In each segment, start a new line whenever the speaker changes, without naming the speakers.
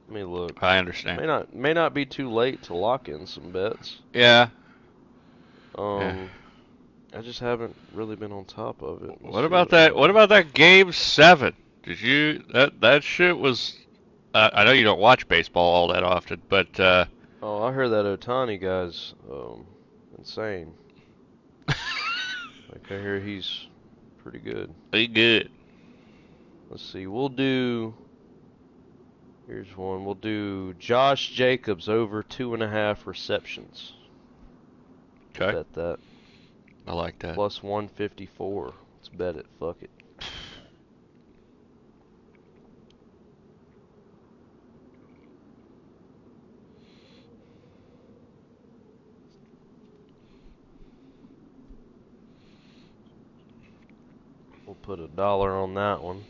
Let me look.
I understand.
May not be too late to lock in some bets.
Yeah. Yeah.
I just haven't really been on top of it. Let's
What
see
about
what
that? What about that game 7? Did you that shit was? I know you don't watch baseball all that often, but
Oh, I heard that Otani guy's insane. Like I hear he's pretty good.
be good.
Let's see. Here's one. We'll do Josh Jacobs over 2.5 receptions.
Okay,
Bet that.
I like that.
Plus 154. Let's bet it. Fuck it. We'll put $1 on that one.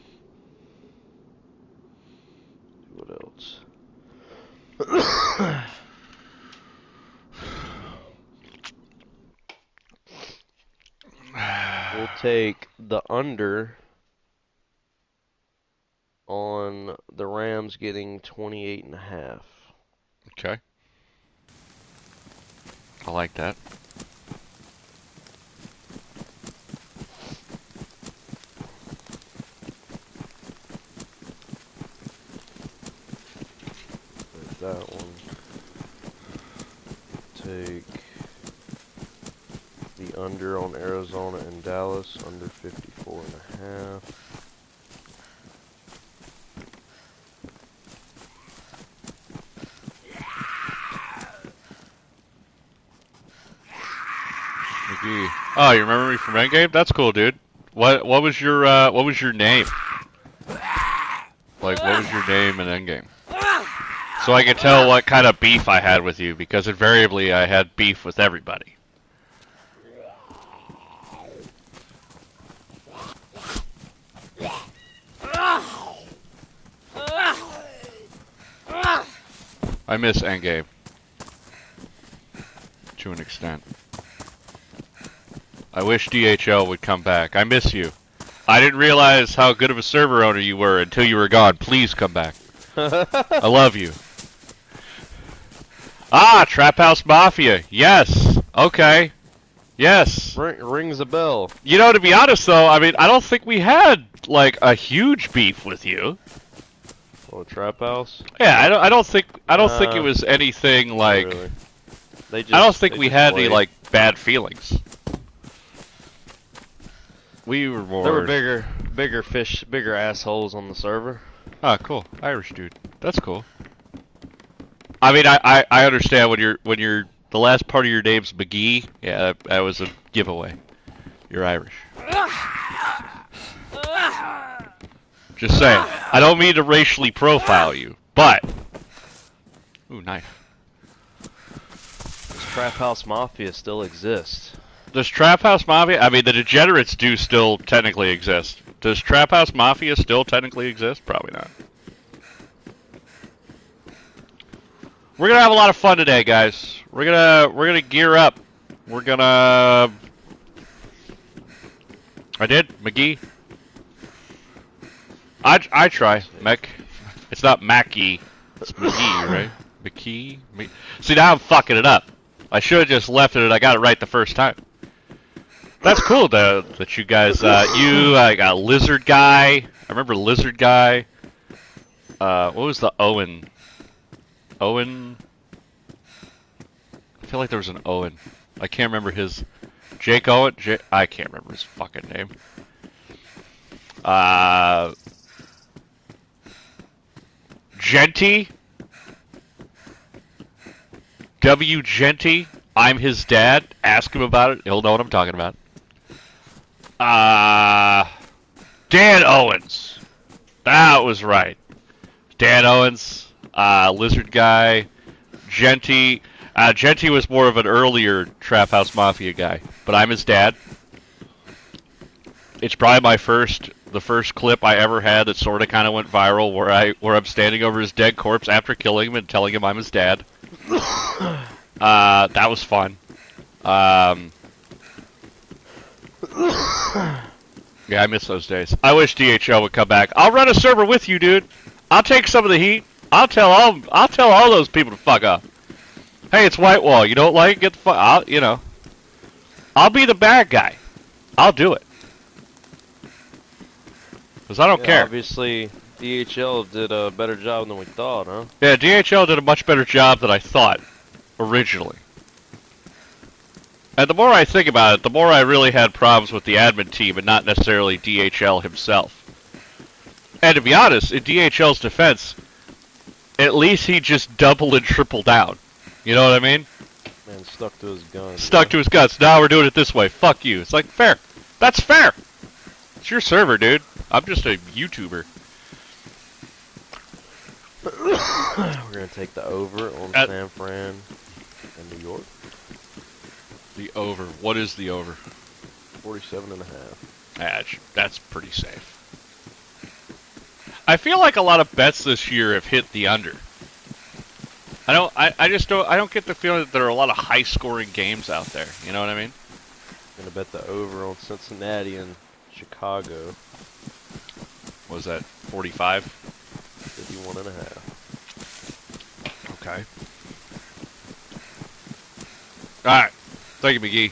What else? We'll take the under on the Rams getting 28.5.
Okay, I like that.
That one. Take the under on Arizona and Dallas, under 54.5.
McGee. Oh, you remember me from Endgame? That's cool, dude. What was your name? Like, what was your name in Endgame? So I could tell what kind of beef I had with you, because invariably I had beef with everybody. I miss Endgame. To an extent. I wish DHL would come back. I miss you. I didn't realize how good of a server owner you were until you were gone. Please come back. I love you. Ah, Trap House Mafia. Yes. Okay. Yes.
Rings a bell.
You know, to be honest, though, I mean, I don't think we had, like, a huge beef with you.
Oh, Trap House?
Yeah, I don't think it was anything like.
Really.
I don't think we had any like bad feelings. We were more.
There were bigger fish, bigger assholes on the server.
Ah, cool. Irish dude. That's cool. I mean, I understand when you're the last part of your name's McGee. Yeah, that was a giveaway. You're Irish. Just saying. I don't mean to racially profile you, but. Ooh, knife.
Does Trap House Mafia still exist?
Does Trap House Mafia? I mean, the degenerates do still technically exist. Does Trap House Mafia still technically exist? Probably not. We're gonna have a lot of fun today, guys. We're gonna gear up. We're gonna. I did, McGee. I try, Mech. It's not Mackie. It's McGee, right? McKee. See, now I'm fucking it up. I should have just left it and I got it right the first time. That's cool though that you guys you got Lizard Guy. I remember Lizard Guy. What was the Owen? Owen. I feel like there was an Owen. I can't remember his. Jake Owen. I can't remember his fucking name. Genty. W. Genty. I'm his dad. Ask him about it. He'll know what I'm talking about. Dan Owens. That was right. Dan Owens. Lizard Guy. Genty. Genty was more of an earlier Trap House Mafia guy, but I'm his dad. It's probably the first clip I ever had that sort of kind of went viral, where I'm standing over his dead corpse after killing him and telling him I'm his dad. That was fun. Yeah, I miss those days. I wish DHL would come back. I'll run a server with you, dude. I'll take some of the heat. I'll tell all those people to fuck up. Hey, it's Whitewall. You don't like it? Get the fuck out. You know. I'll be the bad guy. I'll do it. Because I don't care.
Obviously, DHL did a better job than we thought, huh?
Yeah, DHL did a much better job than I thought originally. And the more I think about it, the more I really had problems with the admin team and not necessarily DHL himself. And to be honest, in DHL's defense, at least he just doubled and tripled down. You know what I mean?
Man, stuck to his guns.
Stuck to his guts. Now we're doing it this way. Fuck you. It's like, fair. That's fair. It's your server, dude. I'm just a YouTuber.
We're going to take the over on San Fran and New York.
The over. What is the over?
47.5.
That's pretty safe. I feel like a lot of bets this year have hit the under. I don't get the feeling that there are a lot of high-scoring games out there. You know what I mean?
I'm gonna bet the over on Cincinnati and Chicago.
What was that 45?
51.5.
Okay. All right. Thank you, McGee.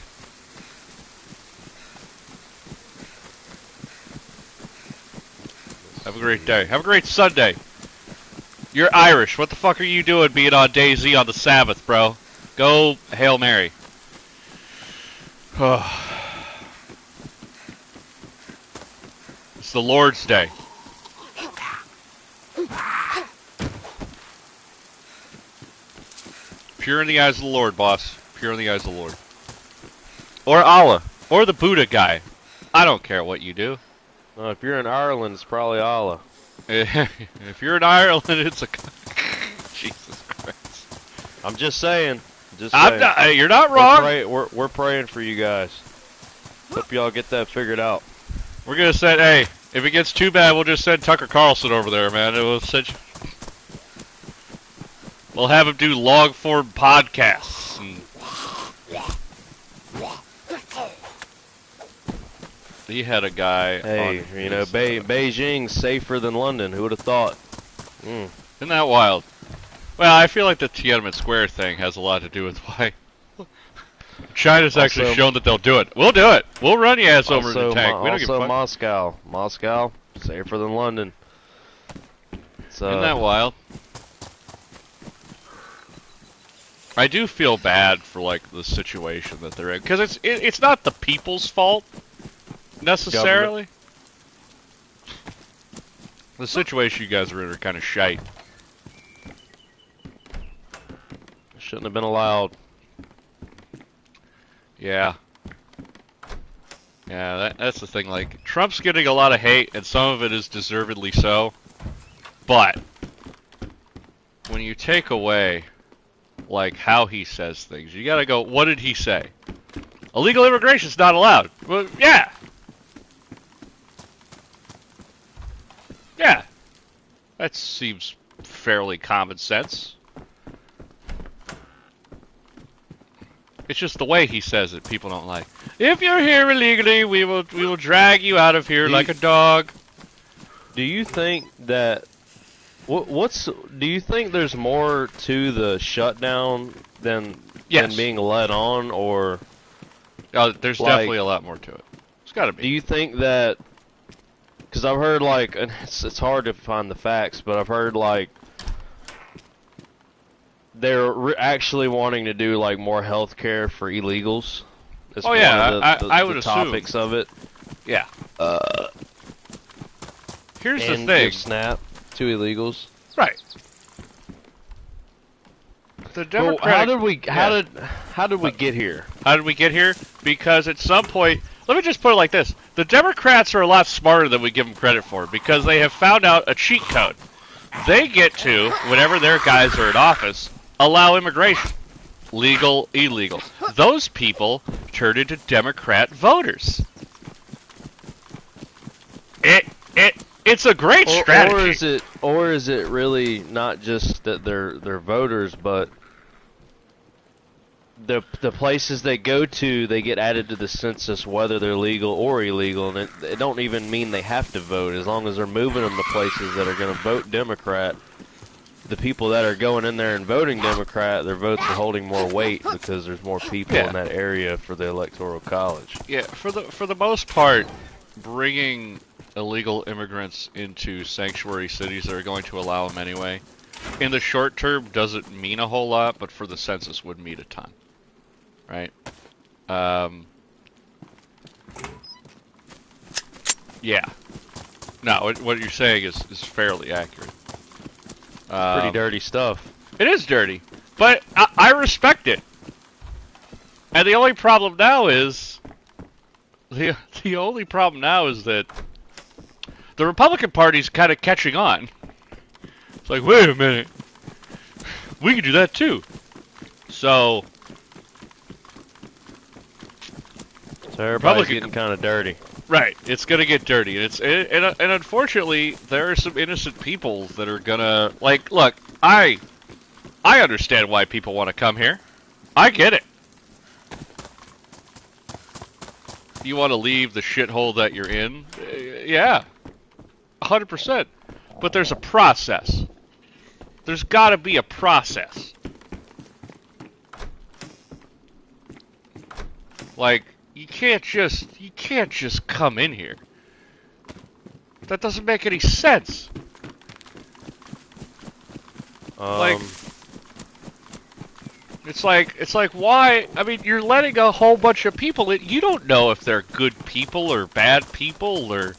Have a great day. Have a great Sunday. You're Irish. What the fuck are you doing being on DayZ on the Sabbath, bro? Go Hail Mary. It's the Lord's Day. Pure in the eyes of the Lord, boss. Pure in the eyes of the Lord. Or Allah. Or the Buddha guy. I don't care what you do.
If you're in Ireland, it's probably Allah.
If you're in Ireland, it's a... Jesus Christ.
I'm just saying.
You're not wrong.
We're praying for you guys. Hope y'all get that figured out.
We're going to send... Hey, if it gets too bad, we'll just send Tucker Carlson over there, man. We'll have him do long-form podcasts. And... He had a guy.
Hey, you know, Beijing's safer than London. Who would have thought?
Isn't that wild? Well, I feel like the Tiananmen Square thing has a lot to do with why China's actually shown that they'll do it. We'll do it. We'll run your ass over in the tank. We don't give a fuck.
Moscow, safer than London.
Isn't that wild? I do feel bad for like the situation that they're in because it's not the people's fault. Necessarily. The situation you guys are in are kind of shite.
Shouldn't have been allowed.
Yeah. Yeah, that's the thing. Like, Trump's getting a lot of hate, and some of it is deservedly so. But when you take away, like, how he says things, you gotta go, what did he say? Illegal immigration's not allowed. Well, yeah. Yeah, that seems fairly common sense. It's just the way he says it people don't like. If you're here illegally, we will drag you out of here like a dog.
Do you think that do you think there's more to the shutdown than being led on, or
there's definitely a lot more to it. It's got to be.
Do you think that? Because I've heard, like, and it's hard to find the facts, but I've heard, like, they're actually wanting to do, like, more health care for illegals. It's
one of I would assume.
Topics of it.
Yeah. Here's the thing.
Give SNAP to illegals.
Right. The Democratic...
Well, how did we get here?
How did we get here? Because at some point... Let me just put it like this. The Democrats are a lot smarter than we give them credit for because they have found out a cheat code. They get to, whenever their guys are in office, allow immigration. Legal, illegal. Those people turn into Democrat voters. It's a great strategy.
Or is it really not just that they're voters, but the places they go to, they get added to the census whether they're legal or illegal, and it don't even mean they have to vote as long as they're moving them to places that are going to vote Democrat. the people that are going in there and voting Democrat, their votes are holding more weight because there's more people in that area for the Electoral College.
Yeah, for the most part, bringing illegal immigrants into sanctuary cities that are going to allow them anyway, in the short term doesn't mean a whole lot, but for the census would mean a ton, right? Yeah. No, what you're saying is fairly accurate.
Pretty dirty stuff.
It is dirty, but I respect it. And the only problem now is the only problem now is that the Republican Party's kind of catching on. It's like, wait a minute, we can do that too. So
everybody's getting kind of dirty.
Right, it's gonna get dirty, and unfortunately, there are some innocent people that are gonna look. I understand why people want to come here. I get it. You want to leave the shithole that you're in? Yeah, 100%. But there's a process. There's got to be a process. Like, you can't just come in here. That doesn't make any sense. It's like why? I mean, you're letting a whole bunch of people in. You don't know if they're good people or bad people, or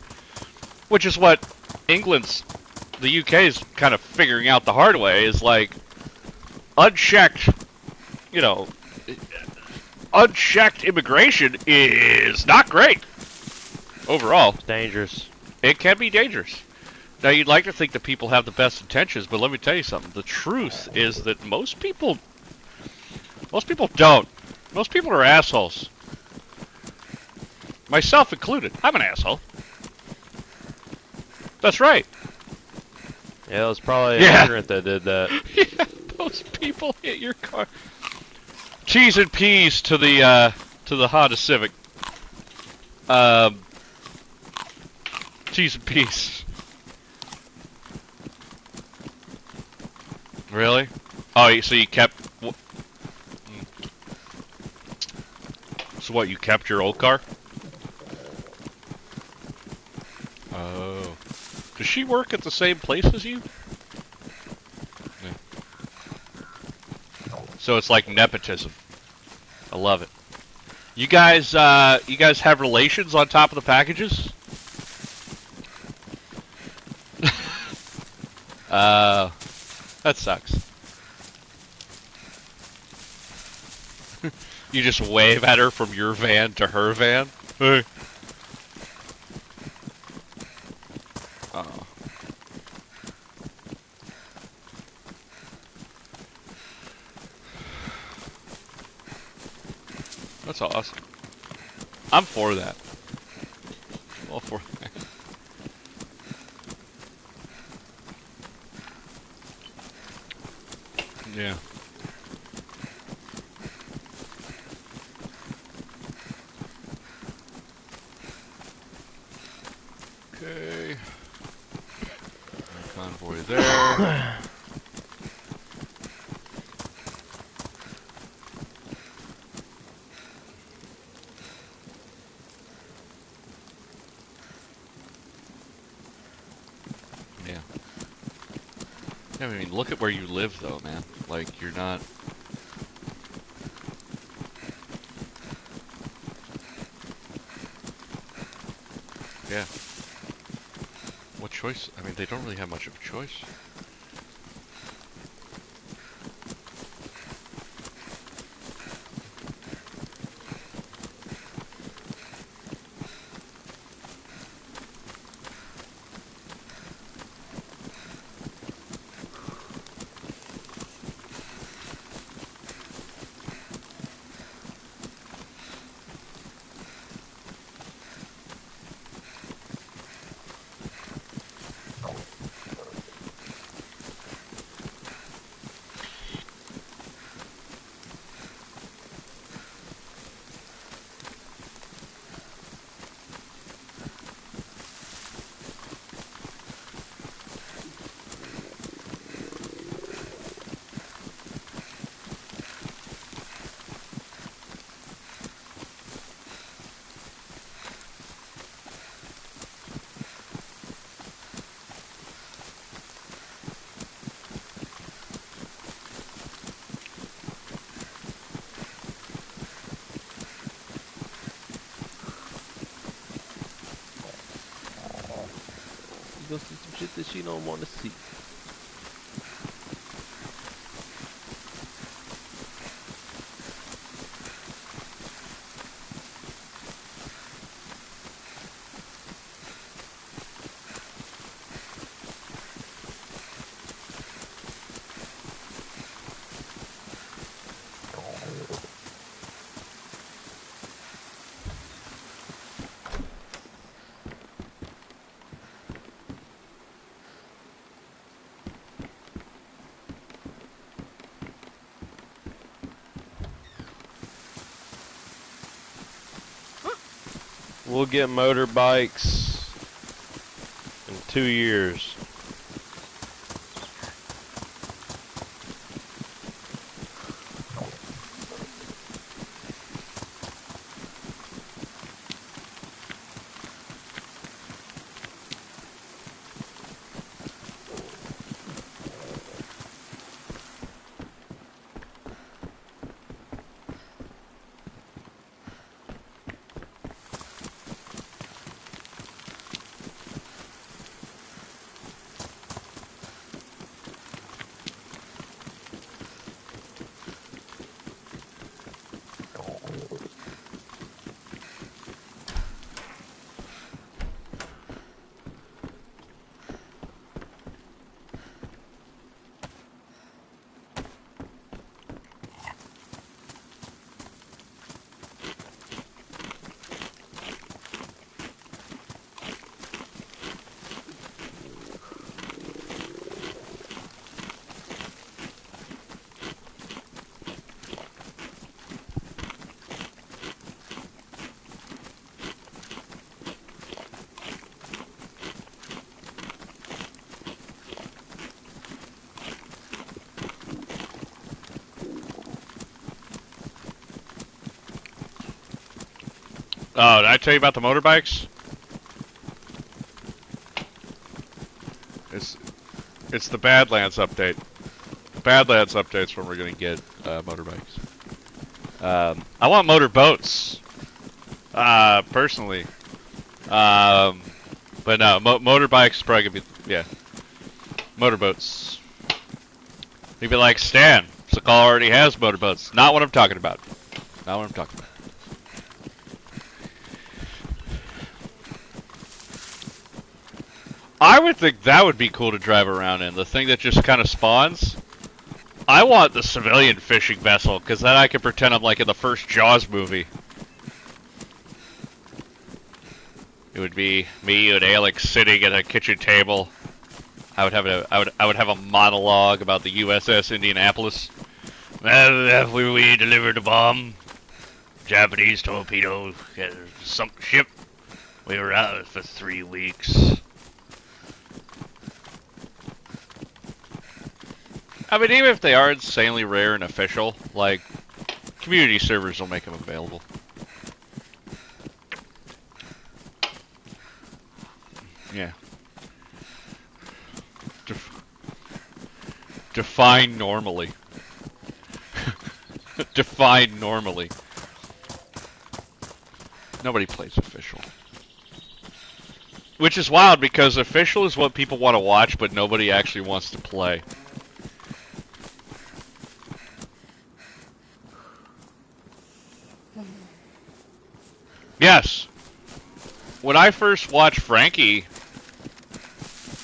which is what the UK is kind of figuring out the hard way. Is like unchecked, unchecked immigration is not great overall.
It's dangerous.
It can be dangerous. Now, you'd like to think that people have the best intentions, but let me tell you something. The truth is that most people don't. Most people are assholes. Myself included. I'm an asshole. That's right.
Yeah, it was probably an immigrant that did that.
Yeah, those people hit your car. T's and P's to the Honda Civic. T's and P's. Really? Oh, so you kept... So what, you kept your old car? Oh. Does she work at the same place as you? Yeah. So it's like nepotism. I love it. You guys have relations on top of the packages? That sucks. You just wave at her from your van to her van? Hey. Oh. That's awesome. I'm for that. All for that. Yeah. Okay. Convoy there. Yeah. I mean, look at where you live, though, man. Like, you're not... Yeah. What choice? I mean, they don't really have much of a choice.
go see some shit that she don't want to see. We'll get motorbikes in 2 years.
Oh, did I tell you about the motorbikes? It's the Badlands update. The Badlands update's when we're gonna get motorbikes. I want motorboats, personally. But no, motorbikes is probably gonna be, yeah, motorboats. You'd be like, Stan, Sakal already has motorboats. Not what I'm talking about. Not what I'm talking about. I would think that would be cool to drive around in. The thing that just kind of spawns. I want the civilian fishing vessel, because then I can pretend I'm like in the first Jaws movie. It would be me and Alex sitting at a kitchen table. I would have a monologue about the USS Indianapolis. Well, we delivered a bomb. Japanese torpedo sunk ship. We were out for 3 weeks. I mean, even if they are insanely rare and official, like, community servers will make them available. Yeah. Define normally. Define normally. Nobody plays official. Which is wild, because official is what people want to watch, but nobody actually wants to play. Yes. When I first watched Frankie...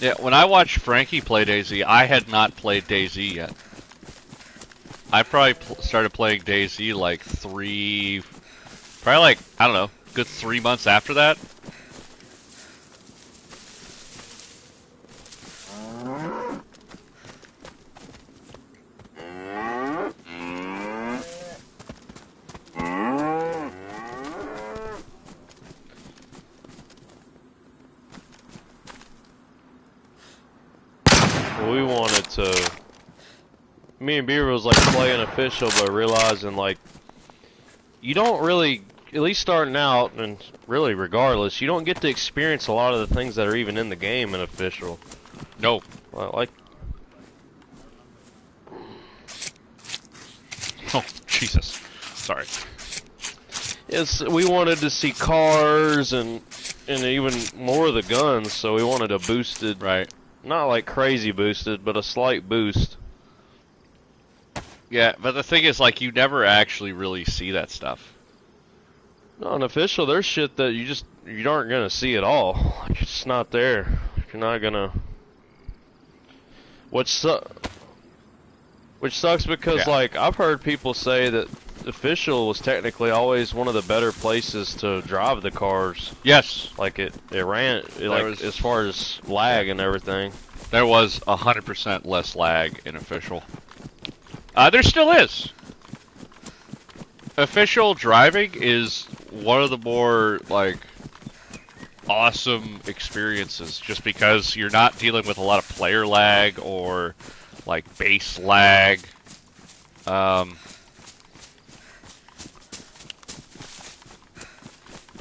Yeah, when I watched Frankie play DayZ, I had not played DayZ yet. I probably started playing DayZ like probably like, I don't know, good 3 months after that.
We wanted to. Me and Beaver was like playing official, but realizing like you don't really, at least starting out, and really regardless, you don't get to experience a lot of the things that are even in the game in official.
No.
Like.
Oh, Jesus. Sorry.
We wanted to see cars and and even more of the guns, so we wanted a boosted,
Right.
not like crazy boosted, but a slight boost.
Yeah, but the thing is, like, you never actually really see that stuff.
No, an official, there's shit that you aren't gonna see at all. Like, it's just not there. You're not gonna. Which sucks because,
Yeah.
like, I've heard people say that official was technically always one of the better places to drive the cars.
Yes.
Like it ran, as far as lag and everything.
There was 100% less lag in official. There still is. Official driving is one of the more, like, awesome experiences, just because you're not dealing with a lot of player lag or, like, base lag. But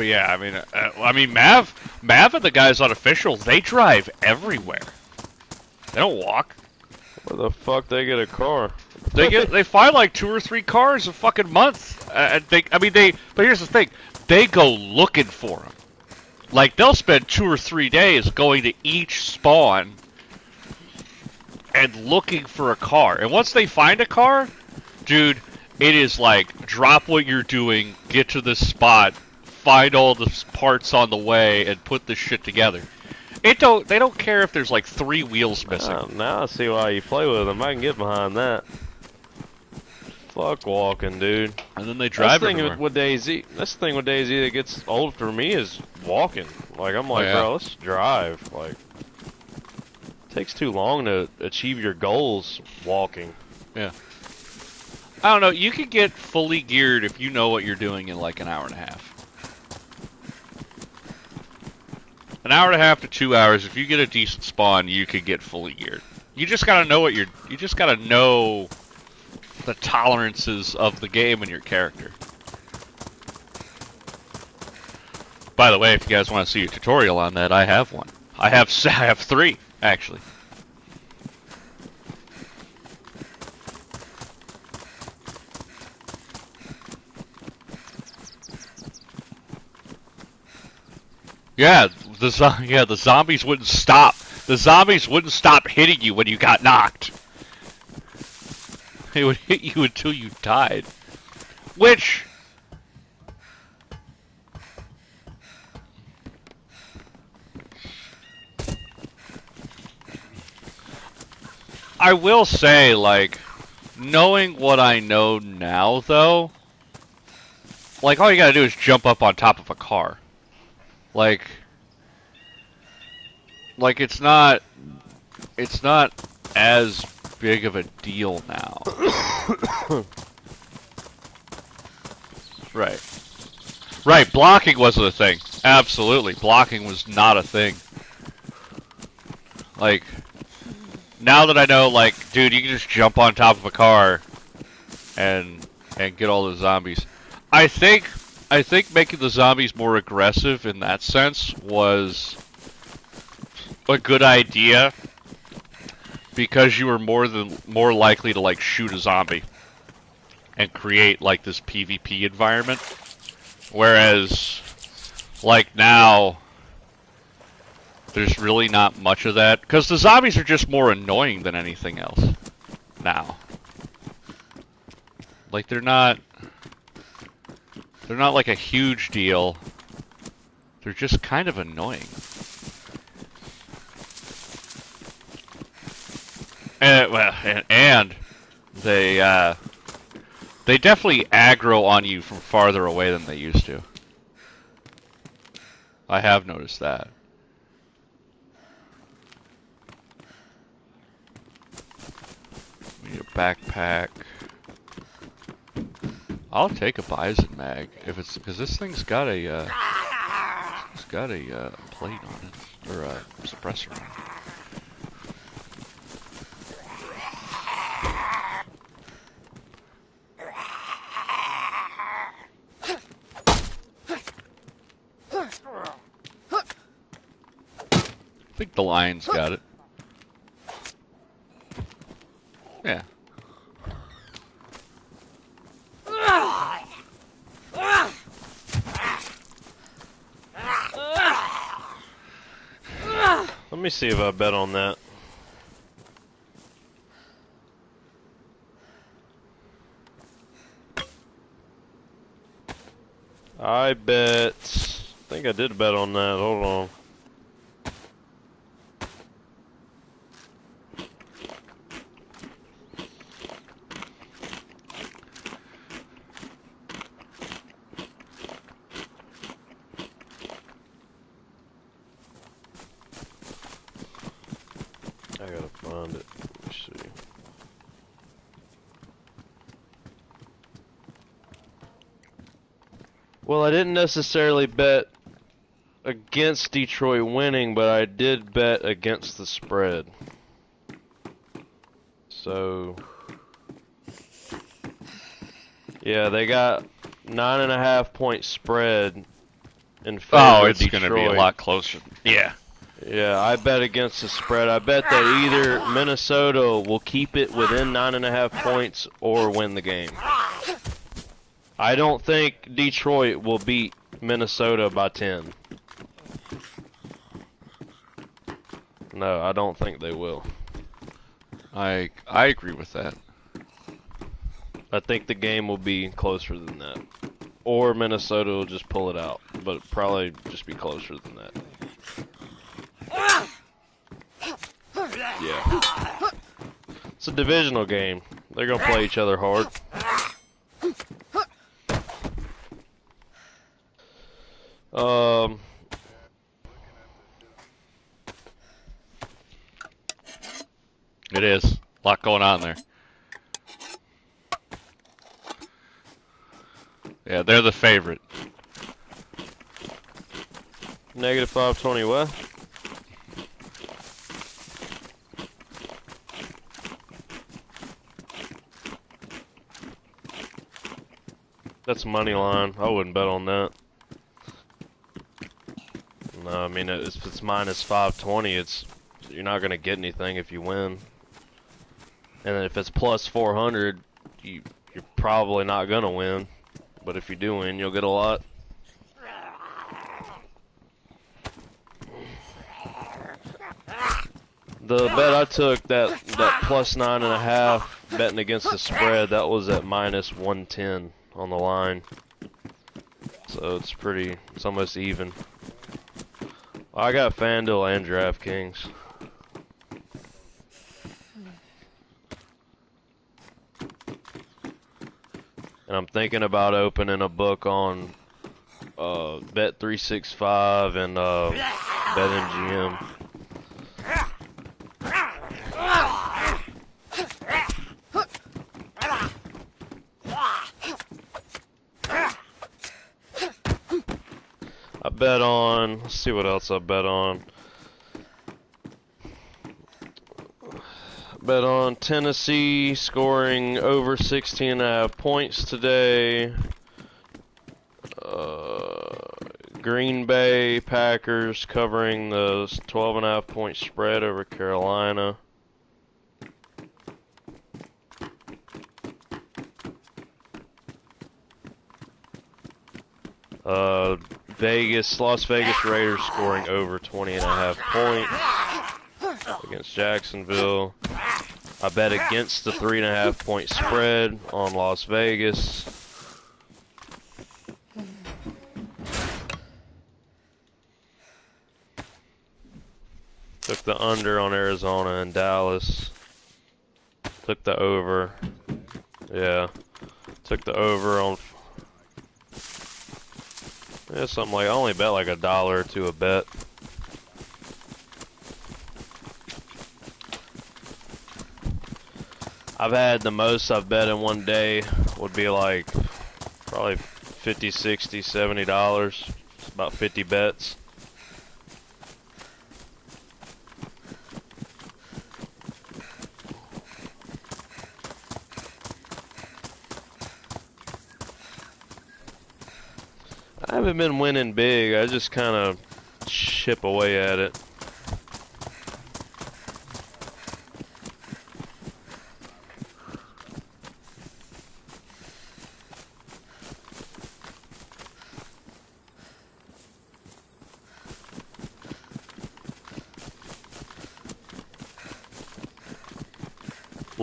yeah, I mean, Mav and the guys on official, they drive everywhere. They don't walk.
Where the fuck they get a car?
They find like 2 or 3 cars a fucking month. But here's the thing, they go looking for them. Like, they'll spend 2 or 3 days going to each spawn and looking for a car. And once they find a car, dude, it is like, drop what you're doing, get to this spot, find all the parts on the way, and put this shit together. They don't care if there's like 3 wheels missing.
Now I see why you play with them. I can get behind that. Fuck walking, dude.
And then they drive everywhere.
With DayZ. That's the thing with DayZ that gets old for me is walking. Like, I'm like, bro, let's drive. Like, it takes too long to achieve your goals walking.
Yeah. I don't know. You can get fully geared if you know what you're doing in like an hour and a half. An hour and a half to 2 hours. If you get a decent spawn, you could get fully geared. You just gotta know what you just gotta know the tolerances of the game and your character. By the way, if you guys want to see a tutorial on that, I have one. I have 3 actually. Yeah, the zombies wouldn't stop. The zombies wouldn't stop hitting you when you got knocked. They would hit you until you died. Which, I will say, like, knowing what I know now, though, like, all you gotta do is jump up on top of a car. Like it's not as big of a deal now. Right. Right, blocking wasn't a thing. Absolutely, blocking was not a thing. Like, now that I know, like, dude, you can just jump on top of a car and get all the zombies. I think making the zombies more aggressive in that sense was a good idea, because you were more likely to, like, shoot a zombie and create, like, this PvP environment. Whereas, like, now there's really not much of that, because the zombies are just more annoying than anything else now. Like, they're not like a huge deal. They're just kind of annoying. And they definitely aggro on you from farther away than they used to. I have noticed that. We need a backpack. I'll take a bison mag if it's, because this thing's got a plate on it, or a suppressor on it. I think the lion's got it. Yeah.
me see if I bet on that. I think I did bet on that. Hold on. I gotta find it. Let me see. Well, I didn't necessarily bet against Detroit winning, but I did bet against the spread. So, yeah, they got 9.5 point spread in favor
Oh,
of
it's
Detroit.
gonna be a lot closer. Yeah.
Yeah, I bet against the spread. I bet that either Minnesota will keep it within 9.5 points or win the game. I don't think Detroit will beat Minnesota by 10. No, I don't think they will.
I agree with that.
I think the game will be closer than that. Or Minnesota will just pull it out, but probably just be closer than that. Yeah. It's a divisional game. They're going to play each other hard.
It is. A lot going on there. Yeah, they're the favorite.
Negative 520 what? That's money line. I wouldn't bet on that. No, I mean, if it's minus 520, you're not going to get anything if you win. And then if it's plus 400, you're probably not going to win. But if you do win, you'll get a lot. The bet I took, that plus 9.5, betting against the spread, that was at minus 110 on the line. So it's almost even. I got FanDuel and DraftKings. And I'm thinking about opening a book on Bet365 and BetMGM. I bet on, let's see what else I bet on. Bet on Tennessee scoring over 16.5 points today. Green Bay Packers covering the 12.5 point spread over Carolina. Las Vegas Raiders scoring over 20.5 points against Jacksonville. I bet against the 3.5 point spread on Las Vegas. Took the under on Arizona and Dallas. Took the over. Yeah. Took the over on. Yeah, something like, I only bet like $1 or $2 a bet. I've had the most I've bet in one day would be like probably $50, $60, $70. It's about 50 bets. I haven't been winning big. I just kind of chip away at it.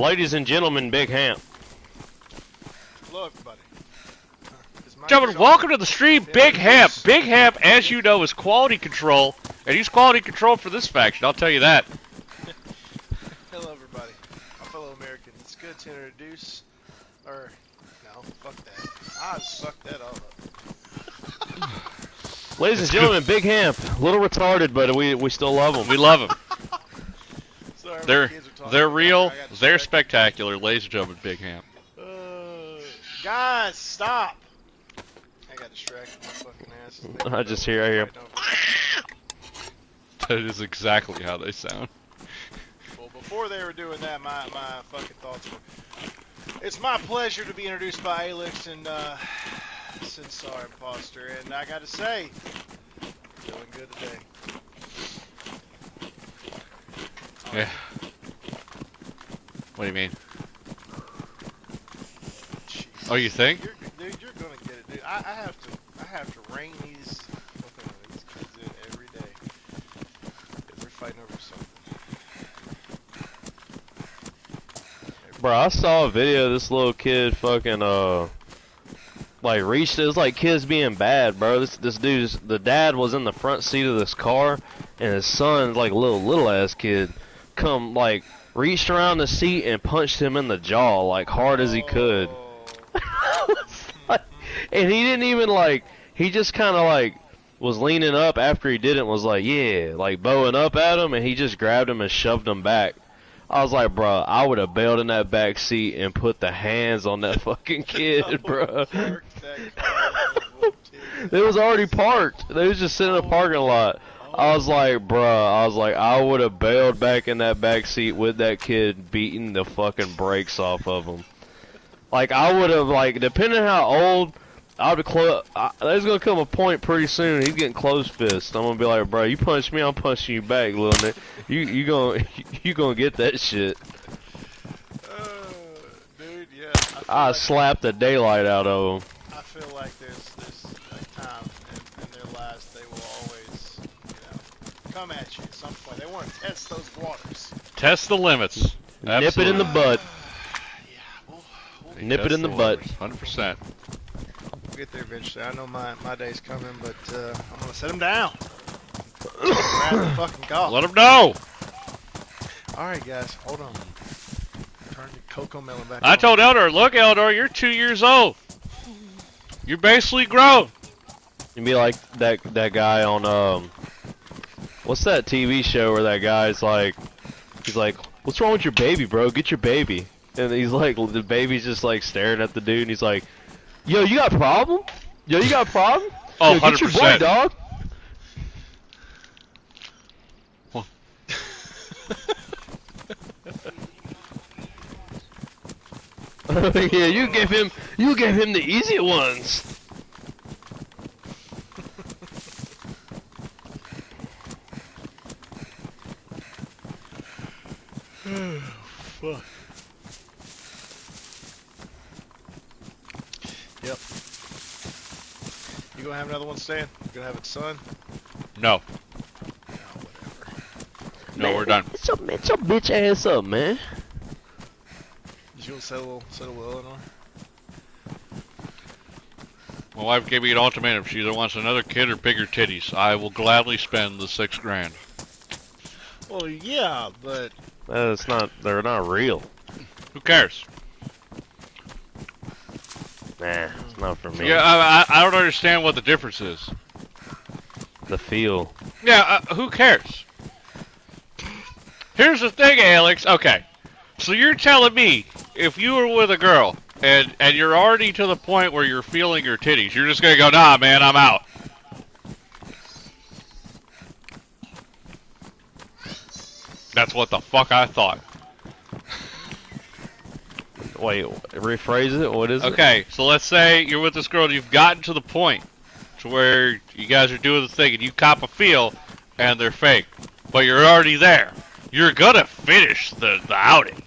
Ladies and gentlemen, Big Hamp.
Hello, everybody.
Gentlemen, welcome to the stream, Big Hamp. Big Hamp, as you know, is quality control, and he's quality control for this faction, I'll tell you that.
Hello, everybody. My fellow Americans. It's good to introduce, no, fuck that. I just fucked that all up.
Ladies and gentlemen, Big Hamp. A little retarded, but we still love him.
We love him.
Sorry,
They're real, they're spectacular, ladies and gentlemen, Big Hamp.
Guys, stop! I got distracted with my fucking ass.
I just hear.
That is exactly how they sound.
Well, before they were doing that, my fucking thoughts were... It's my pleasure to be introduced by Alex and, Sensar Imposter, and I gotta say, feeling good today.
Yeah. What do you mean?
Jesus.
Oh, you think?
Dude, you're gonna get it, dude. I have to rein these kids in every day. If they're fighting over something.
Bro, I saw a video of this little kid fucking like reached. It was like kids being bad, bro. This dude's the dad was in the front seat of this car, and his son, like a little ass kid, come like reached around the seat and punched him in the jaw like hard as he could. And he didn't even like. He just kind of like was leaning up after he did it and was like, yeah, like bowing up at him, and he just grabbed him and shoved him back. I was like, bro, I would have bailed in that back seat and put the hands on that fucking kid, bro. They was already parked. They was just sitting in a parking lot. I was like, bro, I would have bailed back in that back seat with that kid beating the fucking brakes off of him. Like, I would have, like, depending on how old, I would have there's gonna come a point pretty soon. He's getting close fist. I'm gonna be like, bro, you punch me, I'm punching you back, little nigga. You gonna get that shit.
Dude, yeah.
I slapped the daylight out of him.
I feel like there's like time in their lives they will always, come at you at some point. They want to test those waters.
Test the limits.
Nip it in the butt.
We'll
Nip it in the butt.
100%.
We'll get there eventually. I know my day's coming, but I'm gonna set him down. Grab the fucking golf.
Let him know.
All right, guys, hold on. Turn the cocoa melon back.
I
on.
told Eldor, look, Eldor, you're 2 years old. You're basically grown.
You'd be like that guy on what's that TV show where that guy's like, he's like, what's wrong with your baby, bro? Get your baby. And he's like, the baby's just like staring at the dude, and he's like, yo, you got a problem? Yo, you got a problem?
Oh,
yo, get
100%.
your boy, dog. Yeah, you give him the easy ones.
Fuck. Yep. You gonna have another one, Stan? You gonna have it, son?
No.
Whatever.
No,
Man,
we're done.
It's your bitch ass up, man.
Did you want to settle Eleanor?
My wife gave me an ultimatum. She either wants another kid or bigger titties. I will gladly spend the $6 grand.
Well, yeah, but
It's not. They're not real.
Who cares?
Nah, it's not for me.
Yeah, I don't understand what the difference is.
The feel.
Yeah, who cares? Here's the thing, Alex. Okay, so you're telling me if you were with a girl and you're already to the point where you're feeling her titties, you're just gonna go, nah, man, I'm out. That's what the fuck I thought.
Wait, rephrase it. What is it?
Okay, so let's say you're with this girl and you've gotten to the point to where you guys are doing the thing and you cop a feel and they're fake, but you're already there. You're gonna finish the outing.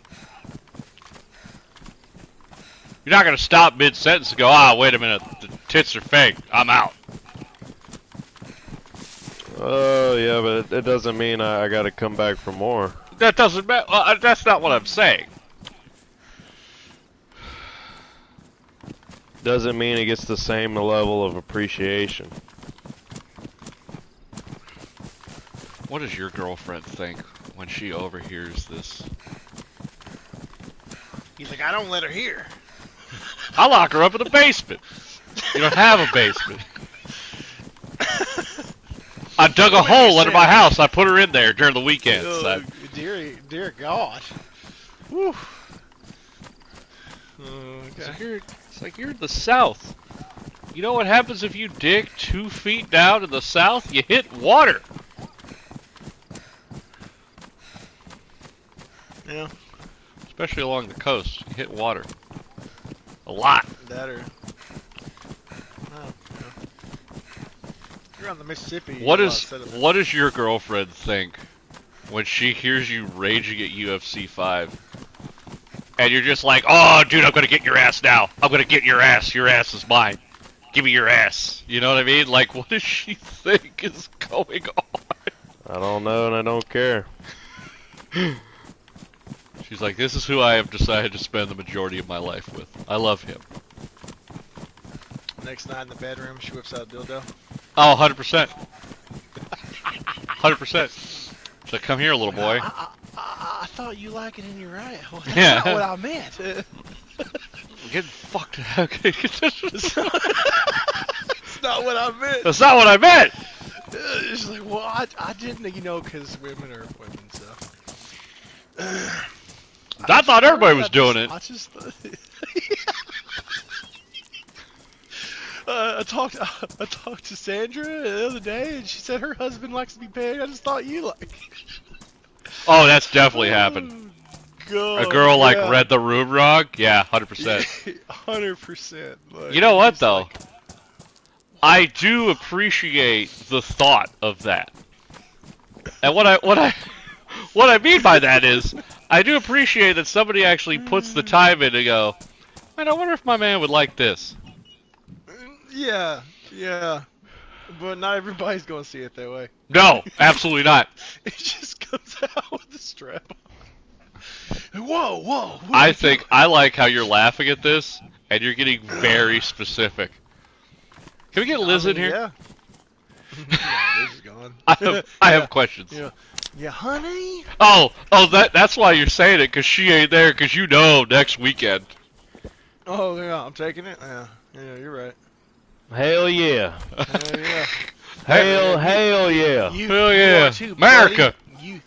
You're not gonna stop mid-sentence and go, wait a minute, the tits are fake, I'm out.
Oh, yeah, but it doesn't mean I gotta come back for more.
That doesn't matter. That's not what I'm saying.
doesn't mean it gets the same level of appreciation.
What does your girlfriend think when she overhears this?
He's like, I don't let her hear.
I lock her up in the basement. You don't have a basement. I dug a hole under my house. I put her in there during the weekends.
Oh, dear God. Whew. Okay.
It's like you're in the South. You know what happens if you dig 2 feet down in the South? You hit water.
Yeah.
Especially along the coast. You hit water. A lot.
That or... Oh, yeah. You're on the Mississippi.
What does your girlfriend think when she hears you raging at UFC 5? And you're just like, oh, dude, I'm gonna get your ass now. I'm gonna get your ass. Your ass is mine. Give me your ass. You know what I mean? Like, what does she think is going on?
I don't know, and I don't care.
She's like, this is who I have decided to spend the majority of my life with. I love him.
Next night in the bedroom, she whips out a dildo.
Oh, 100%. 100%. She's like, come here, little boy.
I thought you like it in your right. Well, that's
Yeah.
not what I meant.
I'm getting fucked. Okay.
It's not what I meant.
That's not what I meant!
It's like, well, I didn't, you know, because women are women, so.
I thought everybody was doing it.
I just. I talked to Sandra the other day, and she said her husband likes to be paid. I just thought you like.
Oh, that's definitely happened.
God,
A girl like
yeah.
read the room wrong? Yeah, 100%.
100%. Like,
You know what
it's
though?
like-
I do appreciate the thought of that. And what I mean by that is I do appreciate that somebody actually puts the time in to go, man, I wonder if my man would like this.
Yeah, but not everybody's gonna see it that way.
No, absolutely not.
It just comes out with the strap on. Whoa, what
I
are you
think
doing?
I like how you're laughing at this and you're getting very specific. Can we get Liz in here?
Yeah. No, Liz is gone.
I have questions.
Yeah, honey.
Oh, that's why you're saying it, because she ain't there, because you know next weekend.
Oh yeah, I'm taking it. Yeah, you're right.
Hell yeah.
Yeah.
Hell yeah.
You
Hell yeah.
are too,
America.
buddy.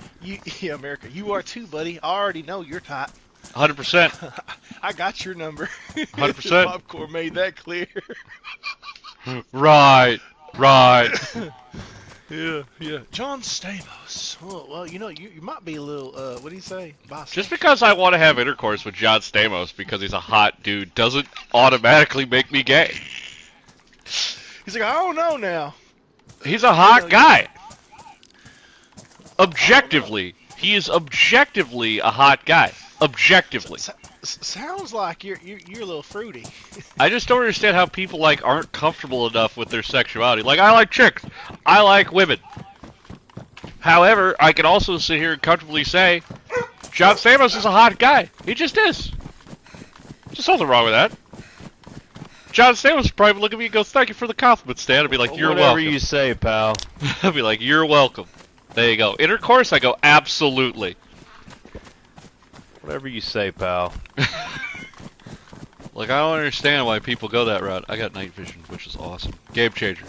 Yeah, America. You are too, buddy. I already know you're tight.
100%.
I got your number.
100%.
Popcorn made that clear.
Right.
Yeah. John Stamos. Well, you know, you might be a little, what do you say? Bisexual.
Just because I want to have intercourse with John Stamos because he's a hot dude doesn't automatically make me gay.
He's like, I don't know now.
He's a hot guy. Objectively, he is objectively a hot guy. Objectively.
Sounds like you're a little fruity.
I just don't understand how people like aren't comfortable enough with their sexuality. Like, I like chicks. I like women. However, I can also sit here and comfortably say, John Stamos is a hot guy. He just is. There's nothing wrong with that. John Stamos would probably look at me and go, thank you for the compliment, Stan. I'd be like, you're
Whatever
welcome.
you say, pal.
I'd be like, you're welcome. There you go. Intercourse, I go, absolutely.
Whatever you say, pal.
Like, I don't understand why people go that route. I got night vision, which is awesome. Game changer.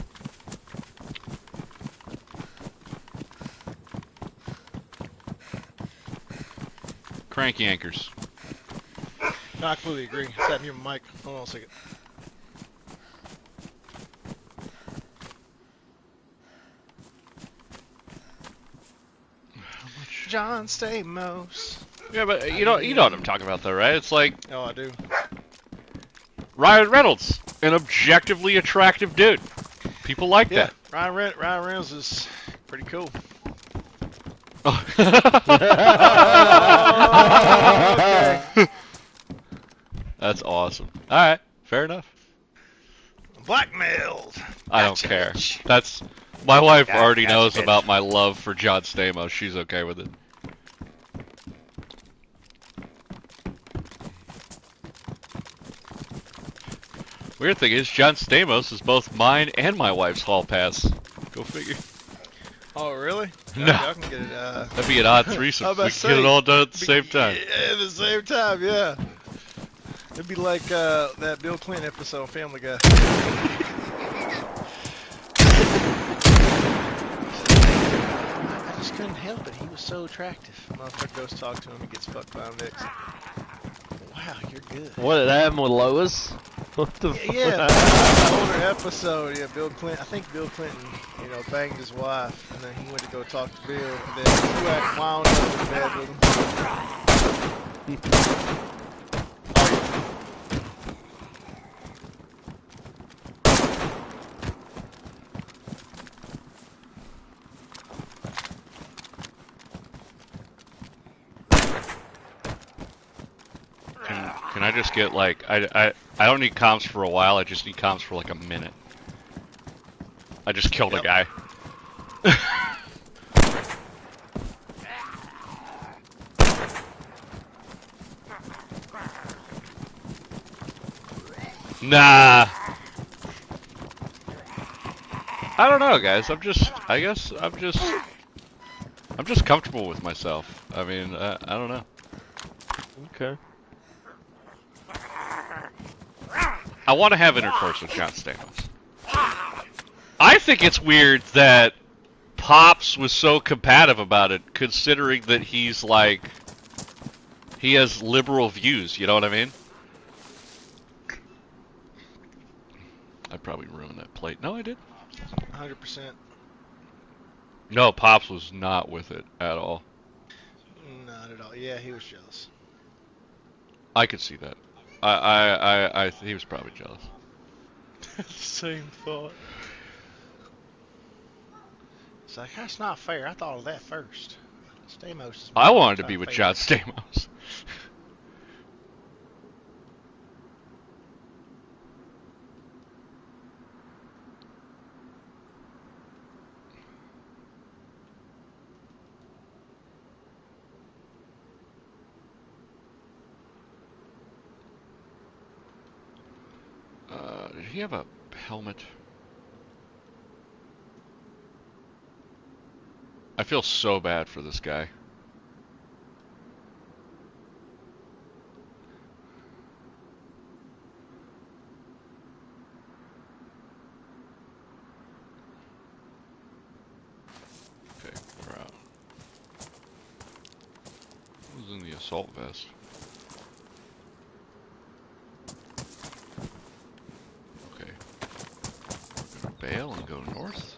Cranky anchors.
No, I completely agree. Tap your mic. Hold on a second. John Stamos.
Yeah, but you know what I'm talking about, though, right? It's like
Oh, I do.
Ryan Reynolds, an objectively attractive dude. People like
Yeah,
that.
Ryan Reynolds is pretty cool.
That's awesome. All right, fair enough.
Blackmailed.
I don't
Gotcha,
care.
bitch.
That's my wife already
Gotcha,
knows
bitch.
about my love for John Stamos. She's okay with it. Weird thing is, John Stamos is both mine and my wife's hall pass. Go figure.
Oh, really?
No.
Y'all can get it.
That'd be an odd threesome.
I
We
was
could
about
get
to
it all done at the
say,
same time.
Yeah, at the same time, yeah. It'd be like that Bill Clinton episode on Family Guy. I just couldn't help it. He was so attractive. Motherfucker goes talk to him. He gets fucked by him next. Wow, you're good.
What did that happen with Lois? What the fuck?
Yeah, older episode. Yeah, Bill Clinton. I think Bill Clinton, you know, banged his wife, and then he went to go talk to Bill, and then he went wound up in bed with him.
Can I just get like I don't need comms for a while. I just need comms for like a minute. I just killed a guy. Nah. I don't know, guys. I guess I'm just comfortable with myself. I mean, I don't know.
Okay.
I want to have intercourse with John Stamos. I think it's weird that Pops was so combative about it, considering that he's like, he has liberal views, you know what I mean? I probably ruined that plate. No, I did.
100%.
No, Pops was not with it at all.
Not at all. Yeah, he was jealous.
I could see that. He was probably jealous.
Same thought. It's like, that's not fair. I thought of that first. Stamos is
I wanted to be with John Stamos. Did he have a helmet? I feel so bad for this guy. Okay, we're out. Who's in the assault vest? Okay. We're gonna bail and go north.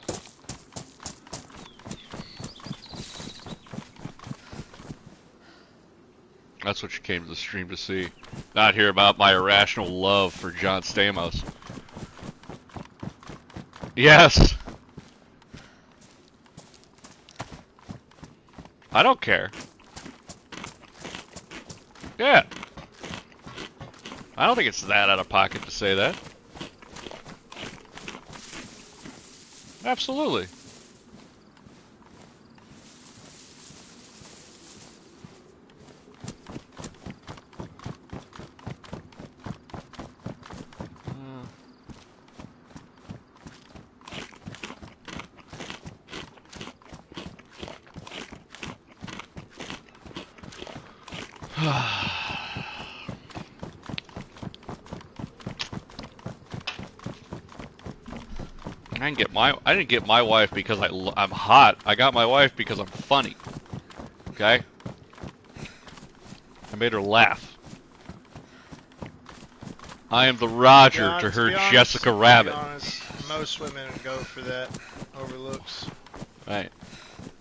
That's what you came to the stream to see. Not hear about my irrational love for John Stamos. Yes! I don't care. Yeah. I don't think it's that out of pocket to say that. Absolutely. I didn't get my wife because I'm hot. I got my wife because I'm funny. Okay? I made her laugh. I am the Roger to her Jessica Rabbit.
To be honest, most women go for that over looks.
Right.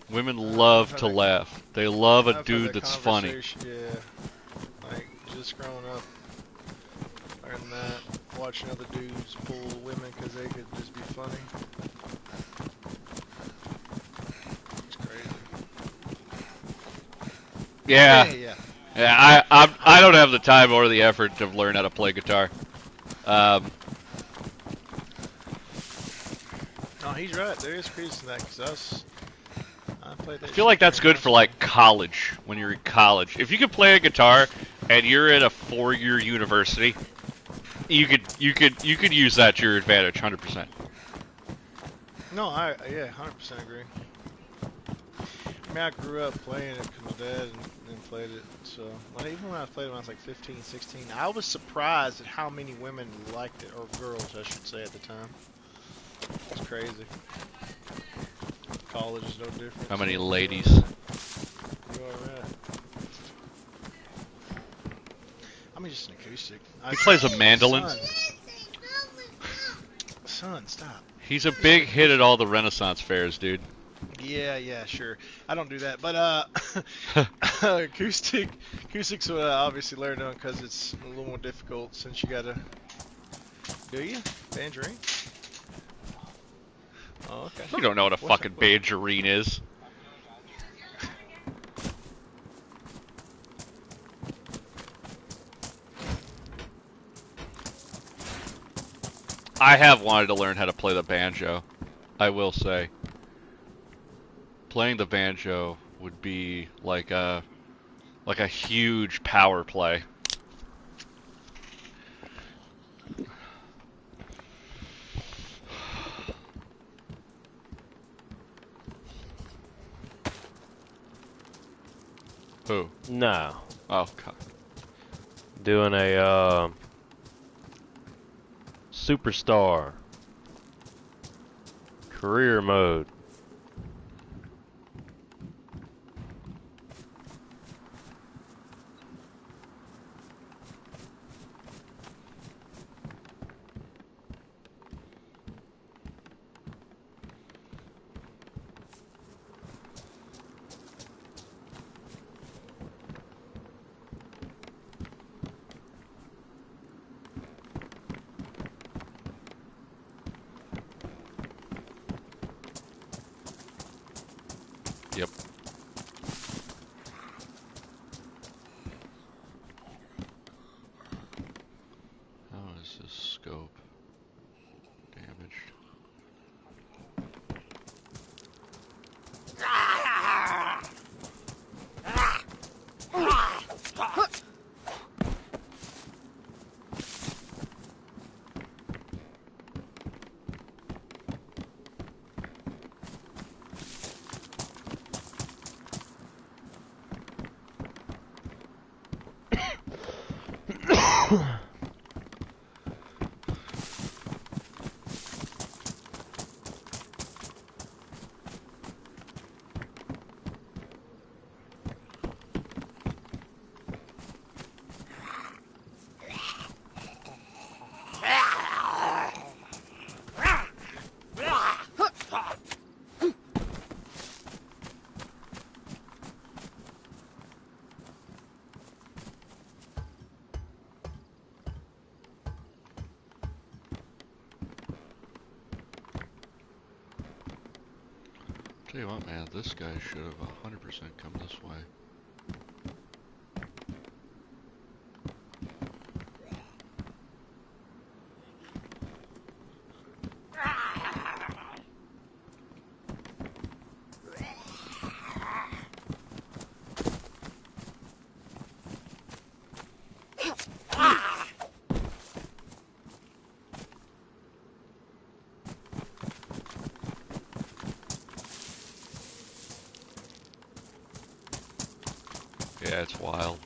Women love to laugh. They love a dude that's funny.
Yeah. Like, just growing up, learning that, watching other dudes pull women because they could just be funny. It's crazy.
Yeah.
Yeah.
Yeah, I don't have the time or the effort to learn how to play guitar.
No, he's right. There is credence in that because I played that.
I feel like that's good for like college, when you're in college. If you can play a guitar and you're in a 4-year university, You could use that to your advantage, 100%.
No, yeah, 100% agree. I mean, I grew up playing it because my dad and played it. So even when I played it when I was like 15, 16, I was surprised at how many women liked it, or girls, I should say, at the time. It's crazy. College is no different.
How many
so,
ladies?
You are right. I mean, just an acoustic.
He plays a mandolin.
Son, stop.
He's a big hit at all the Renaissance fairs, dude.
Yeah, sure. I don't do that, but acoustics what I obviously learned on because it's a little more difficult since you gotta. Do you? Tangerine? Oh, okay.
You don't know what a
What's
fucking
that?
bangerine is. I have wanted to learn how to play the banjo, I will say. Playing the banjo would be like a huge power play. Who?
No.
Oh, God.
Doing a superstar career mode.
Yep. How is this scope damaged? Tell you what, man, this guy should have 100% come this way. Yeah, it's wild.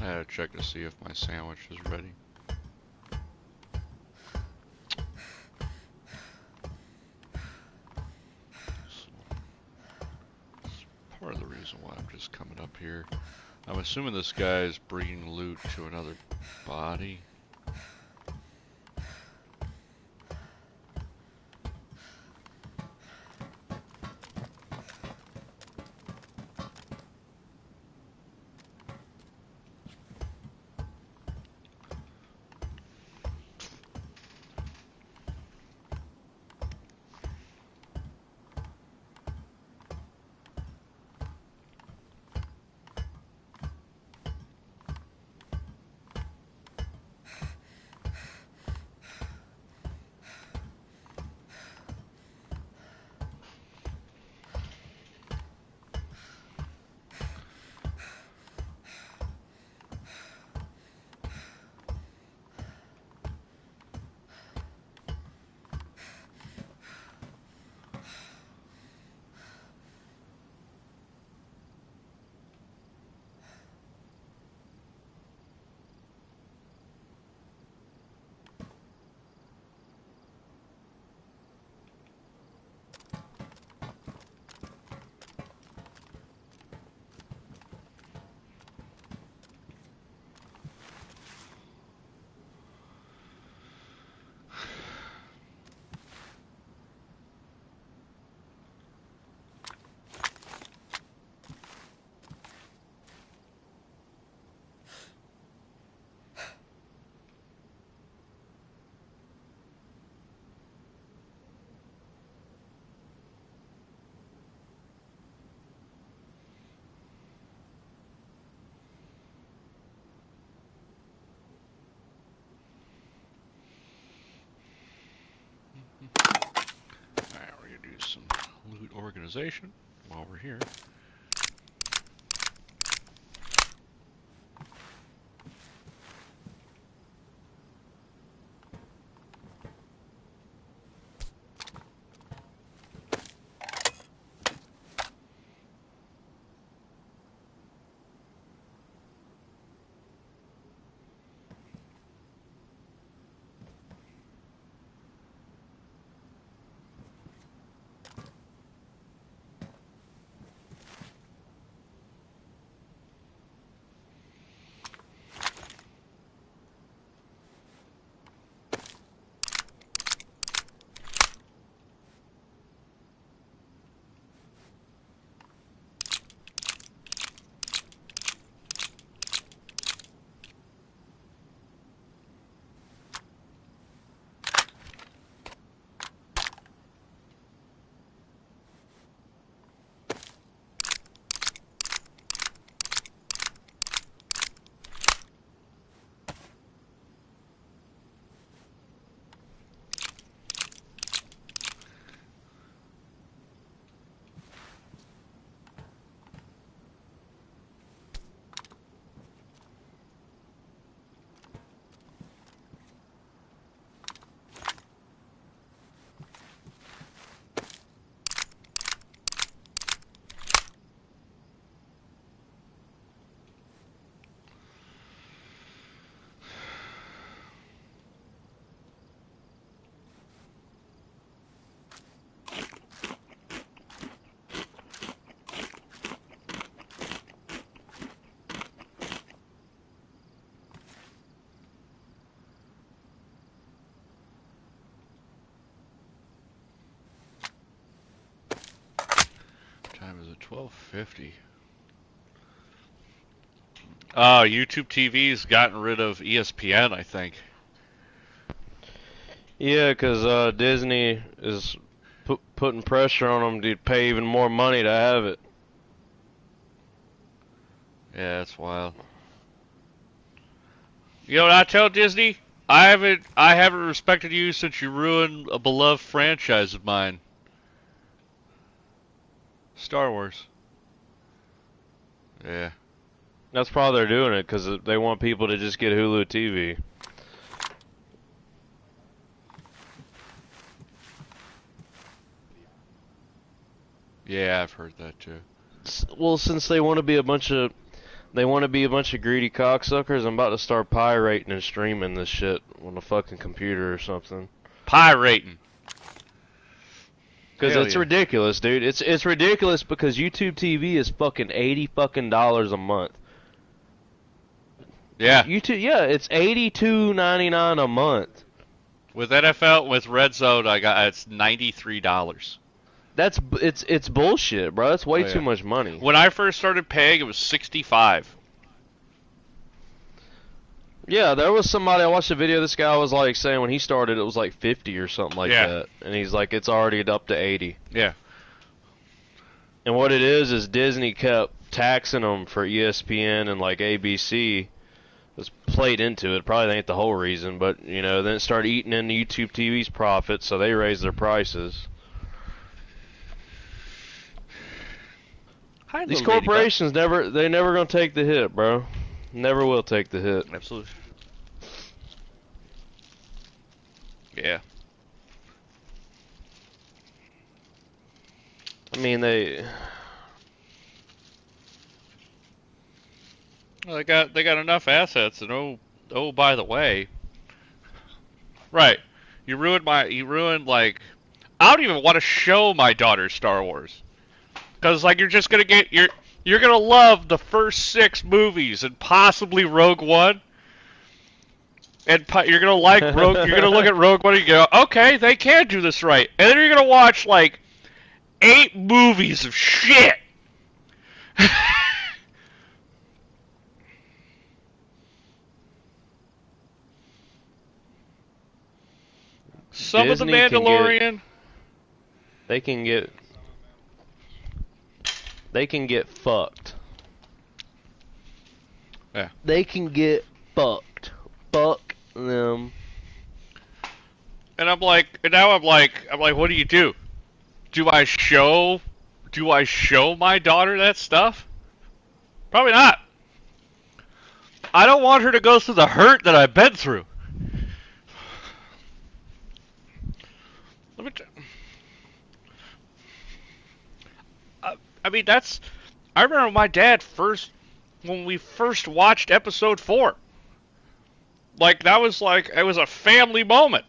had to check to see if my sandwich is ready. So, that's part of the reason why I'm just coming up here. I'm assuming this guy is bringing loot to another body. Alright, we're gonna do some loot organization while we're here. Time is at 12:50. YouTube TV's gotten rid of ESPN, I think.
Yeah, 'cause Disney is putting pressure on them to pay even more money to have it.
Yeah, that's wild. You know what I tell Disney? I haven't respected you since you ruined a beloved franchise of mine. Star Wars. Yeah.
That's probably they're doing it because they want people to just get Hulu TV.
Yeah, I've heard that too.
Well, since they want to be a bunch of They want to be a bunch of greedy cocksuckers. I'm about to start pirating and streaming this shit on a fucking computer or something.
Pirating.
Because
Hell
it's
yeah.
ridiculous, dude. It's ridiculous because YouTube TV is fucking $80 a month.
Yeah.
YouTube, yeah, it's $82.99 a month.
With NFL, with Red Zone, it's $93.
It's bullshit, bro. That's way
Oh, yeah.
too much money.
When I first started paying, it was $65.
Yeah, there was somebody, I watched a video, this guy was like saying when he started it was like 50 or something like
Yeah.
that. And he's like, it's already up to 80.
Yeah.
And what it is Disney kept taxing them for ESPN and like ABC. Was played into it. Probably ain't the whole reason, but you know, then it started eating into YouTube TV's profits, so they raised their prices.
Hi,
These
little ladybug.
corporations never gonna take the hit, bro. Never will take the hit.
Absolutely. Yeah.
I mean, they
Well, they got enough assets, and oh, by the way, right? You ruined like, I don't even want to show my daughter Star Wars, because like you're gonna love the first 6 movies and possibly Rogue One, and you're gonna like Rogue. You're gonna look at Rogue One and you go, okay, they can do this right, and then you're gonna watch like 8 movies of shit. Some of the
Disney can
Mandalorian.
they can get fucked.
Yeah.
They can get fucked. Fuck them.
And now I'm like, what do you do? Do I show my daughter that stuff? Probably not. I don't want her to go through the hurt that I've been through. I mean, I remember my dad when we first watched episode 4. Like, it was a family moment.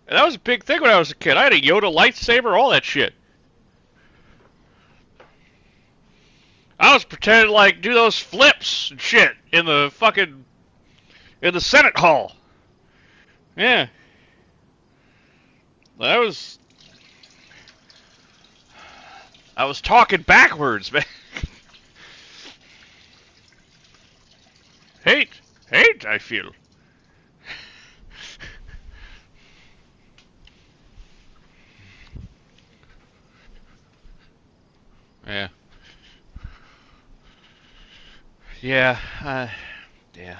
And that was a big thing when I was a kid. I had a Yoda lightsaber, all that shit. I was pretending to, like, do those flips and shit in the Senate hall. Yeah. I was talking backwards, man. Hate, I feel. Yeah. Yeah, yeah.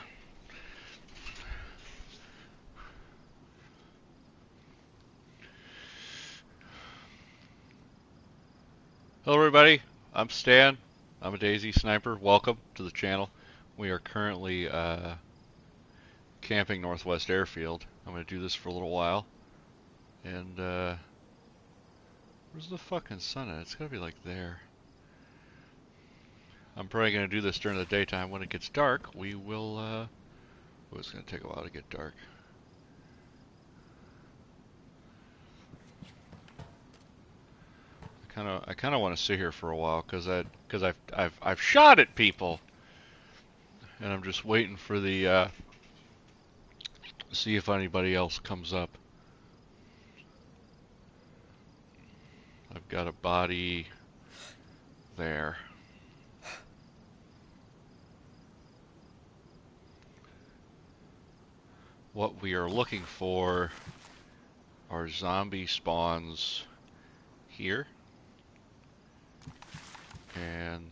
Hello everybody, I'm Stan. I'm a DayZ sniper. Welcome to the channel. We are currently camping Northwest Airfield. I'm going to do this for a little while. And where's the fucking sun at? It's got to be like there. I'm probably going to do this during the daytime. When it gets dark, we will... oh, it's going to take a while to get dark. I kind of want to sit here for a while because I've shot at people, and I'm just waiting for the see if anybody else comes up. I've got a body there. What we are looking for are zombie spawns here. And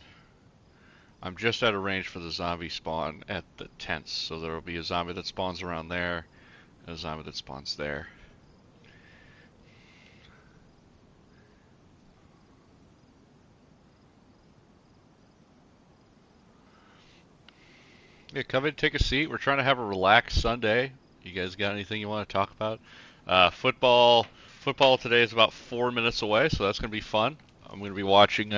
I'm just out of range for the zombie spawn at the tents, so there will be a zombie that spawns around there, and a zombie that spawns there. Yeah, come in, take a seat. We're trying to have a relaxed Sunday. You guys got anything you want to talk about? Football today is about 4 minutes away, so that's going to be fun. I'm going to be watching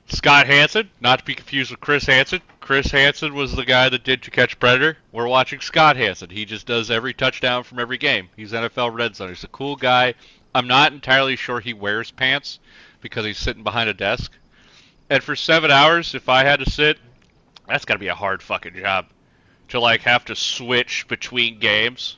Scott Hansen, not to be confused with Chris Hansen. Chris Hansen was the guy that did To Catch Predator. We're watching Scott Hansen. He just does every touchdown from every game. He's NFL Red Zone. He's a cool guy. I'm not entirely sure he wears pants because he's sitting behind a desk. And for 7 hours, if I had to sit, that's got to be a hard fucking job. To, like, have to switch between games.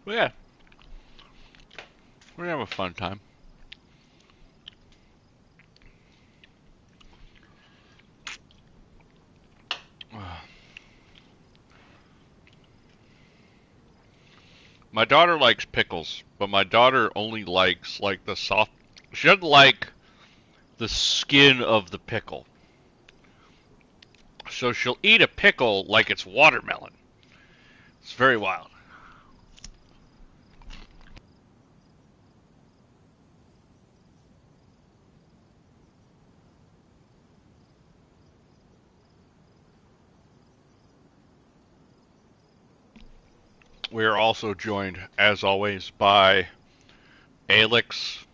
But yeah, we're gonna have a fun time. My daughter likes pickles, but my daughter only likes like the soft. She doesn't like the skin of the pickle. So she'll eat a pickle like it's watermelon. It's very wild. We are also joined, as always, by Alex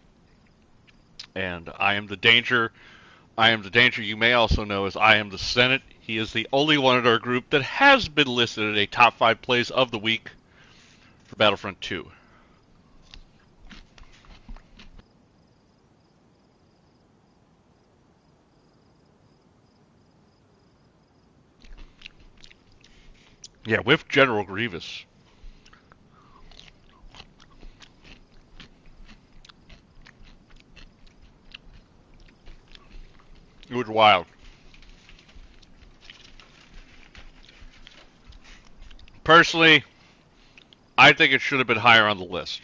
and I Am the Danger. I Am the Danger you may also know as I Am the Senate. He is the only one in our group that has been listed as a top 5 plays of the week for Battlefront 2. Yeah, with General Grievous. It was wild. Personally, I think it should have been higher on the list.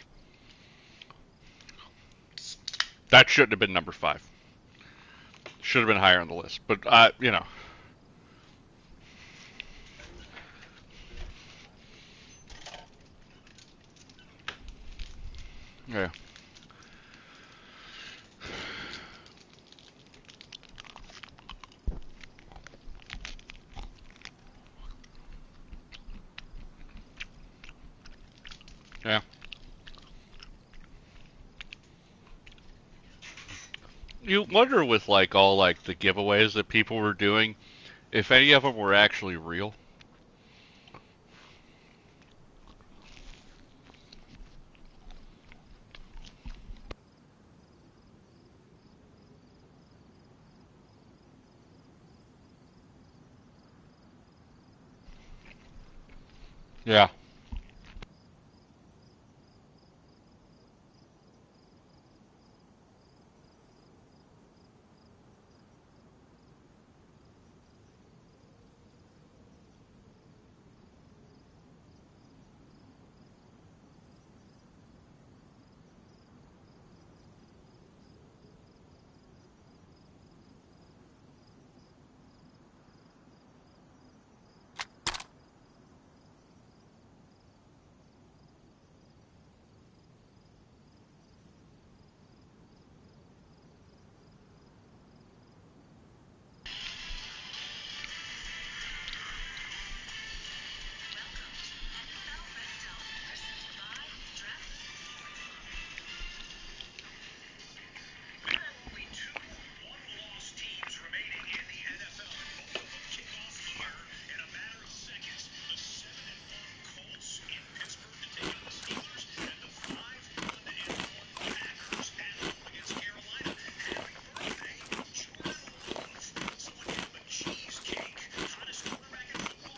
That shouldn't have been number 5. Should have been higher on the list. But, you know. Yeah. Yeah. You wonder with like all like the giveaways that people were doing, if any of them were actually real. Yeah.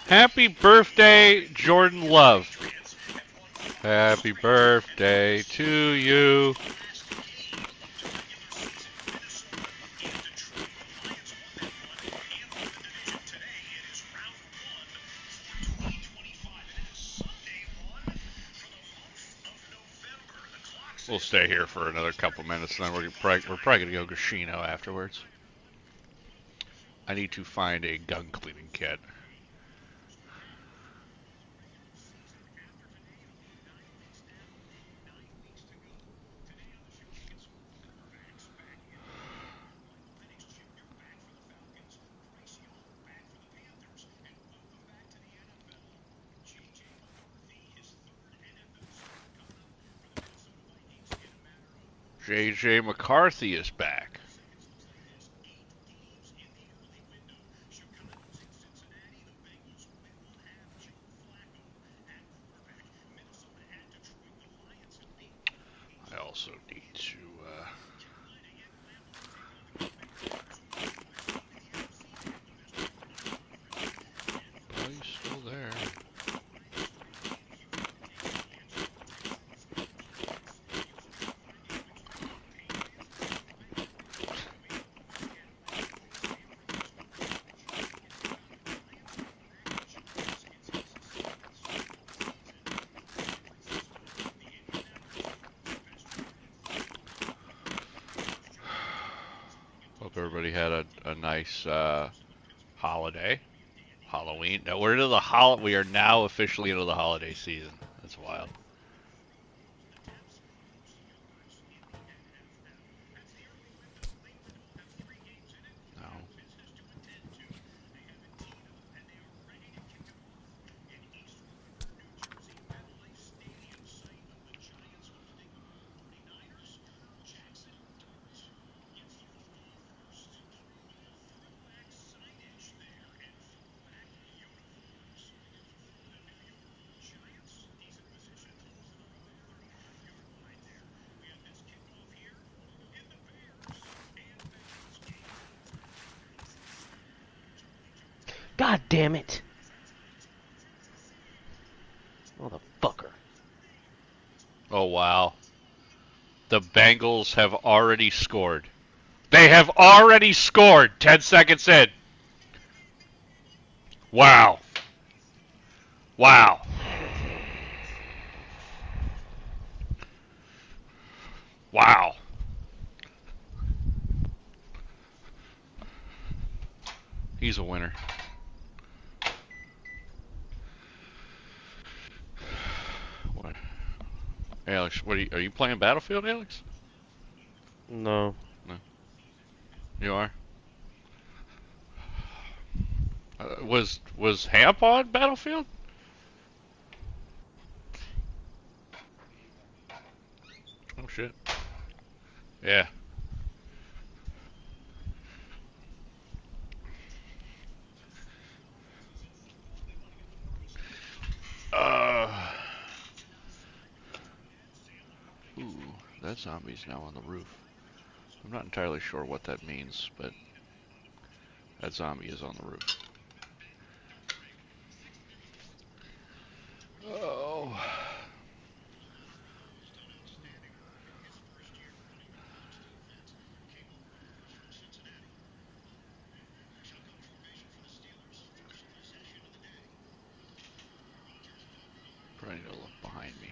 Happy birthday, Jordan Love. Happy birthday to you. We'll stay here for another couple minutes, and then we're probably going to go casino afterwards. I need to find a gun cleaning kit. JJ McCarthy is back. I also need to. Oh, he's still there. Hope everybody had a nice holiday, Halloween. Now we're into the We are now officially into the holiday season. That's wild. No.
God damn it! Motherfucker.
Oh wow. The Bengals have already scored. They have already scored 10 seconds in. Wow. Wow. Wow. He's a winner. What? Alex, are you playing Battlefield, Alex?
No.
No. You are? Was Hamp on Battlefield? Oh shit. Yeah. Uh. Ooh, that zombie's now on the roof. I'm not entirely sure what that means, but that zombie is on the roof. Oh. Probably need to look behind me.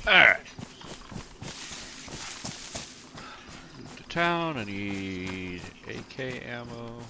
Alright. Move to town. I need AK ammo.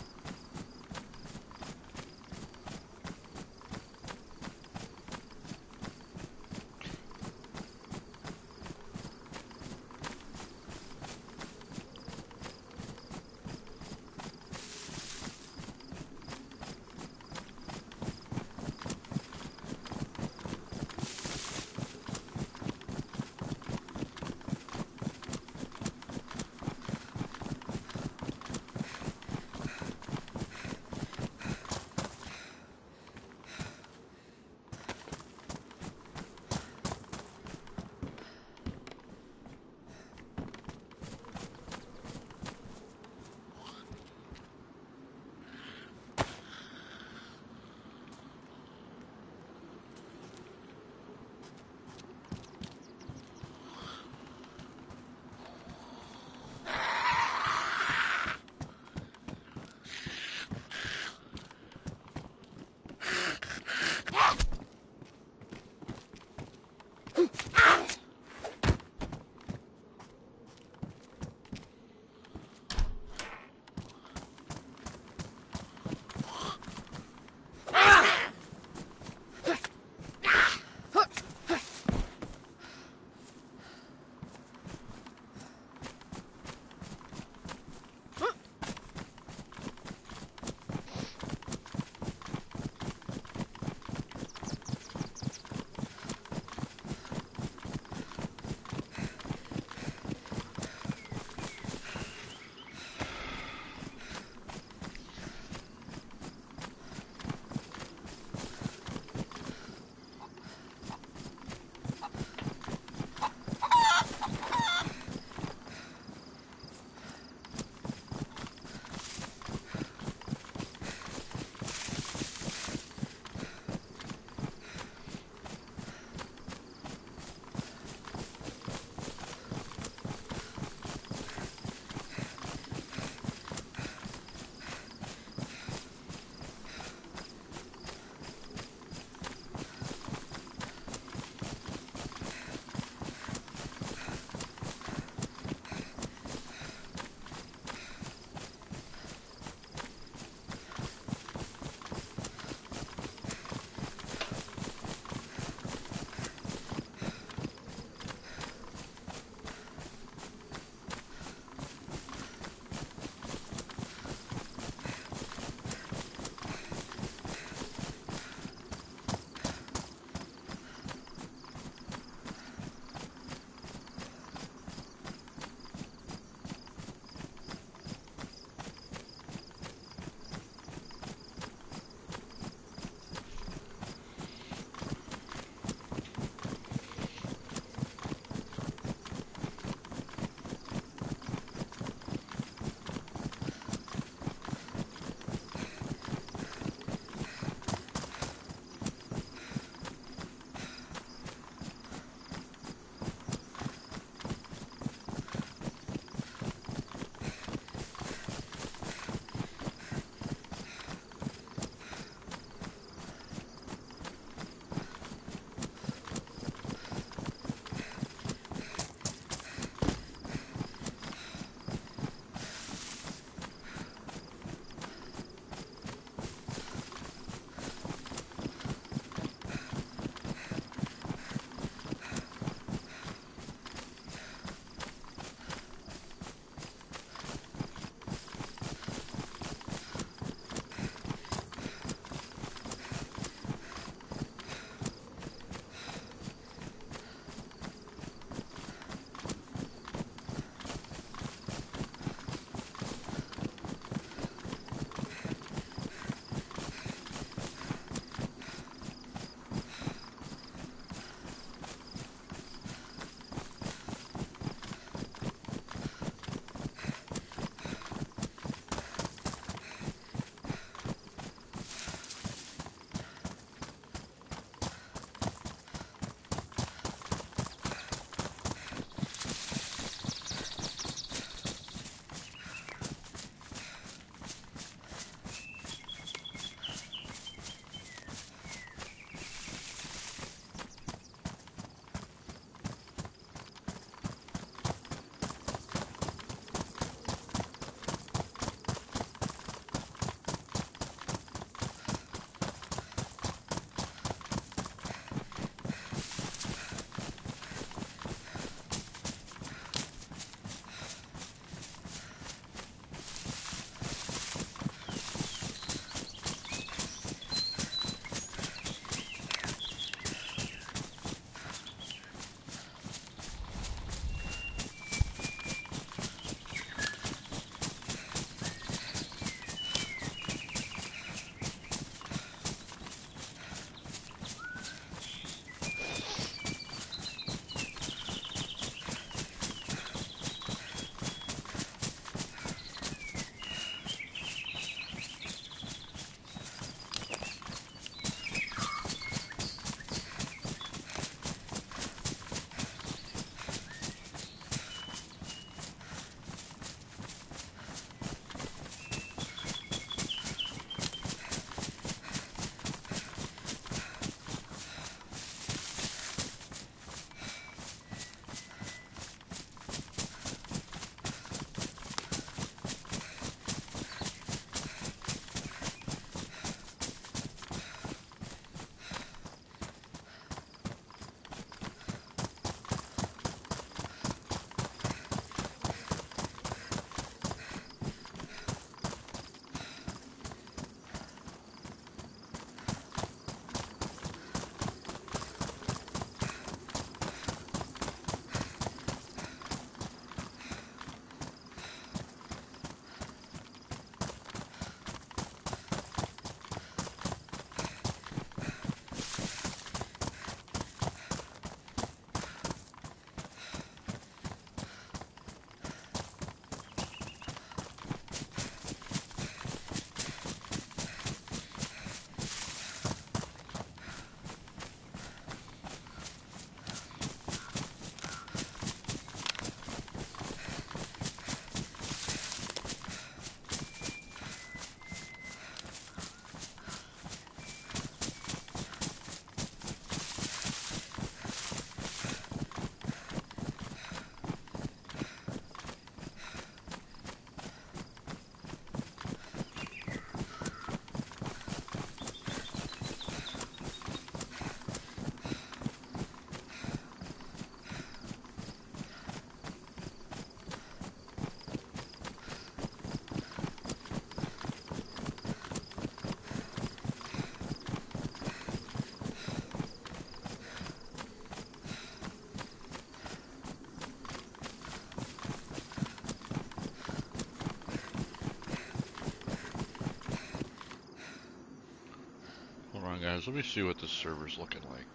on, guys. Let me see what this server's looking like.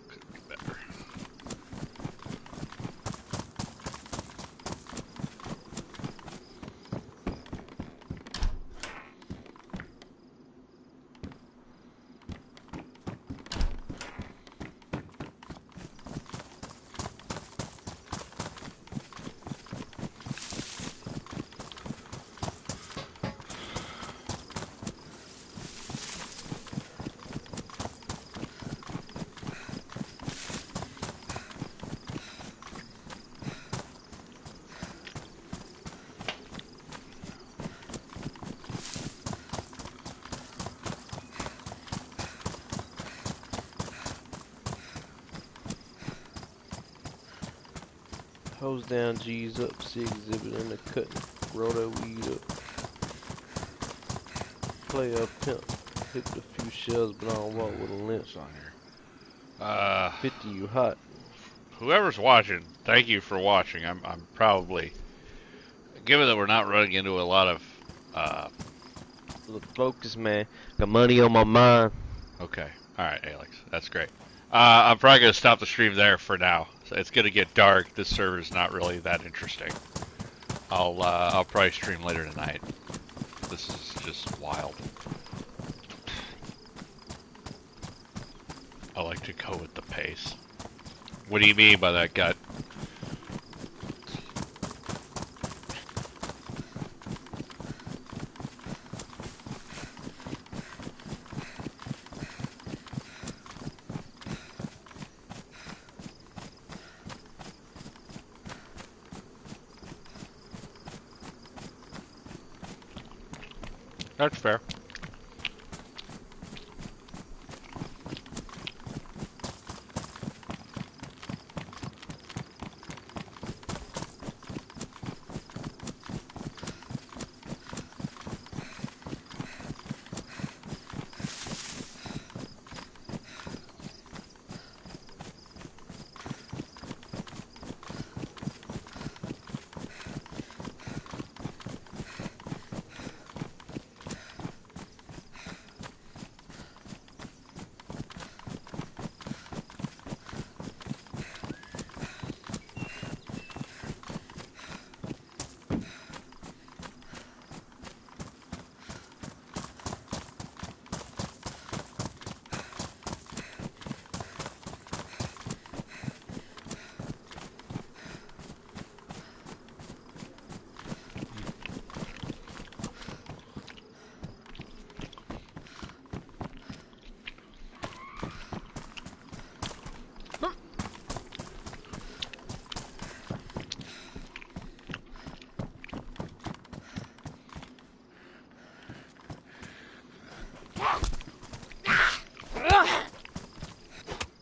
Could be better.
Hose down, G's up, see exhibit in the cutting, roll that weed up. Play a pimp, hit a few shells, but I don't walk with a limp.
What's on here?
50, you hot.
Whoever's watching, thank you for watching. I'm probably, given that we're not running into a lot of,
Look, focus, man. Got money on my mind.
okay. Alright, Alex. That's great. I'm probably going to stop the stream there for now. So it's going to get dark. This server's not really that interesting. I'll probably stream later tonight. This is just wild. I like to go with the pace. What do you mean by that, Gut? That's fair.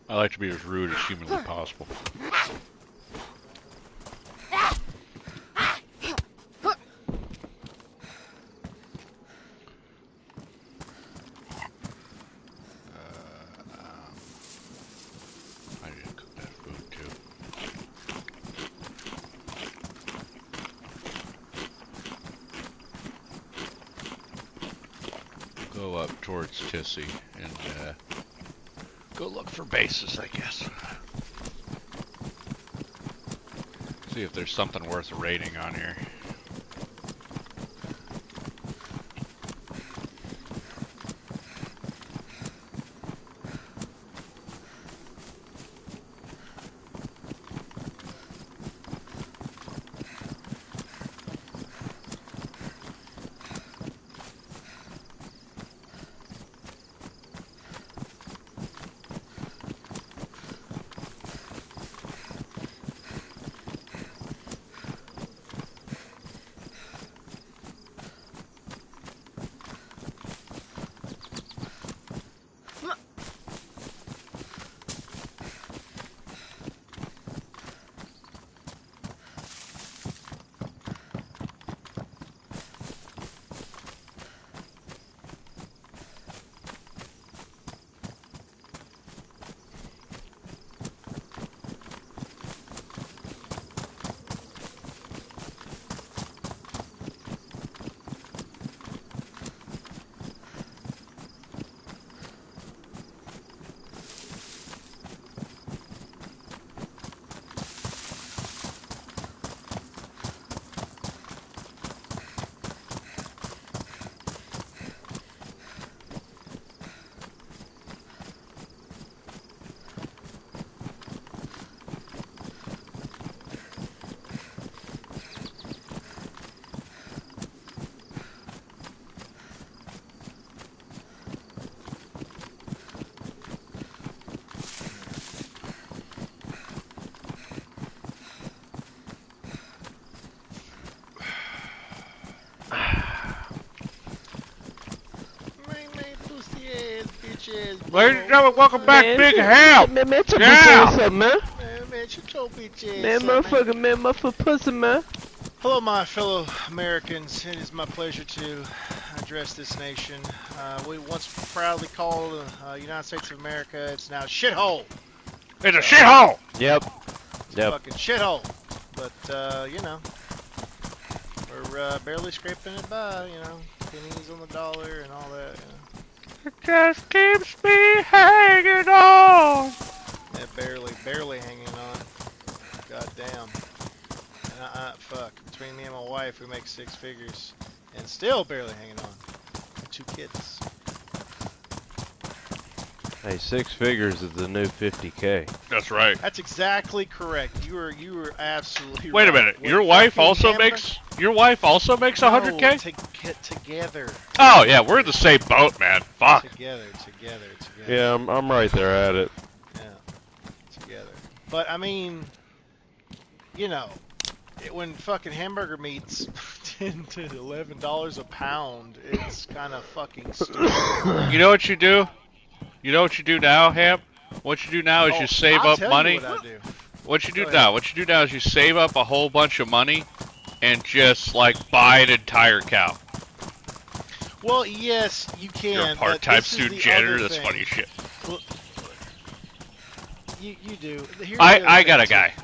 I like to be as rude as humanly possible. I need to cook that food too. Go up towards Tissy and go look for bases, I guess. See if there's something worth raiding on here.
bitch ass.
Ladies and gentlemen, welcome back, Big Ham.
Man, man,
Yeah.
man.
Man, shut your bitch ass up,
Man, motherfucker, pussy, man.
Hello, my fellow Americans. It is my pleasure to address this nation. We once proudly called the United States of America. It's now shithole.
It's a shithole.
Yep.
It's a fucking shithole. But, you know, we're barely scraping it by, you know. Pennies on the dollar and all that, you know.
It just keeps me hanging on.
Yeah, barely hanging on. God damn. And fuck. Between me and my wife, we make 6 figures. And still barely hanging on. 2 kids.
Hey, 6 figures is the new 50K.
That's right.
That's exactly correct. You were absolutely
Wait
right.
a minute.
When
Your wife
fucking
also
Canada-
makes. Your wife also makes 100K.
Together.
Oh yeah, we're in the same boat, man. Fuck.
Together.
Yeah, I'm right there at it.
Yeah. Together. But I mean, you know, when fucking hamburger meat's $10 to $11 a pound, it's kind of fucking stupid.
You know what you do? You know what you do now, Ham? What you do now is you save
I'll
up
tell
money.
You what I do.
What you do
Go
now?
ahead.
What you do now is you save up a whole bunch of money and just like buy an entire cow.
Well, yes, you can.
You're a
but
part-time
this is
student
the
janitor.
other
That's
thing.
funny as shit.
Well, you do. Here's the other
I got
thing,
a guy.
too.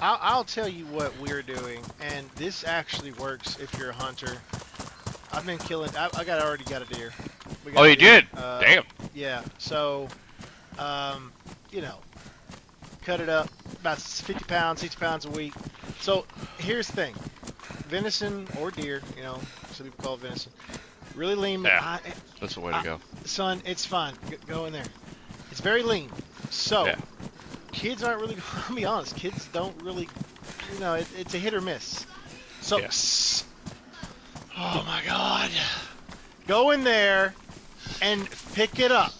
I'll tell you what we're doing, and this actually works if you're a hunter. I've been killing. I already got a deer. We got
Oh,
a
you
deer.
did? Damn.
Yeah. So, you know, cut it up about 50 pounds, 60 pounds a week. So here's the thing: venison or deer, you know, some people call it venison. Really lean.
Yeah. That's the way to go.
Son, it's fine. Go in there. It's very lean. So,
Yeah.
kids aren't really. I'll be honest. Kids don't really. You know, it's a hit or miss. So,
Yeah.
oh my God, go in there and pick it up.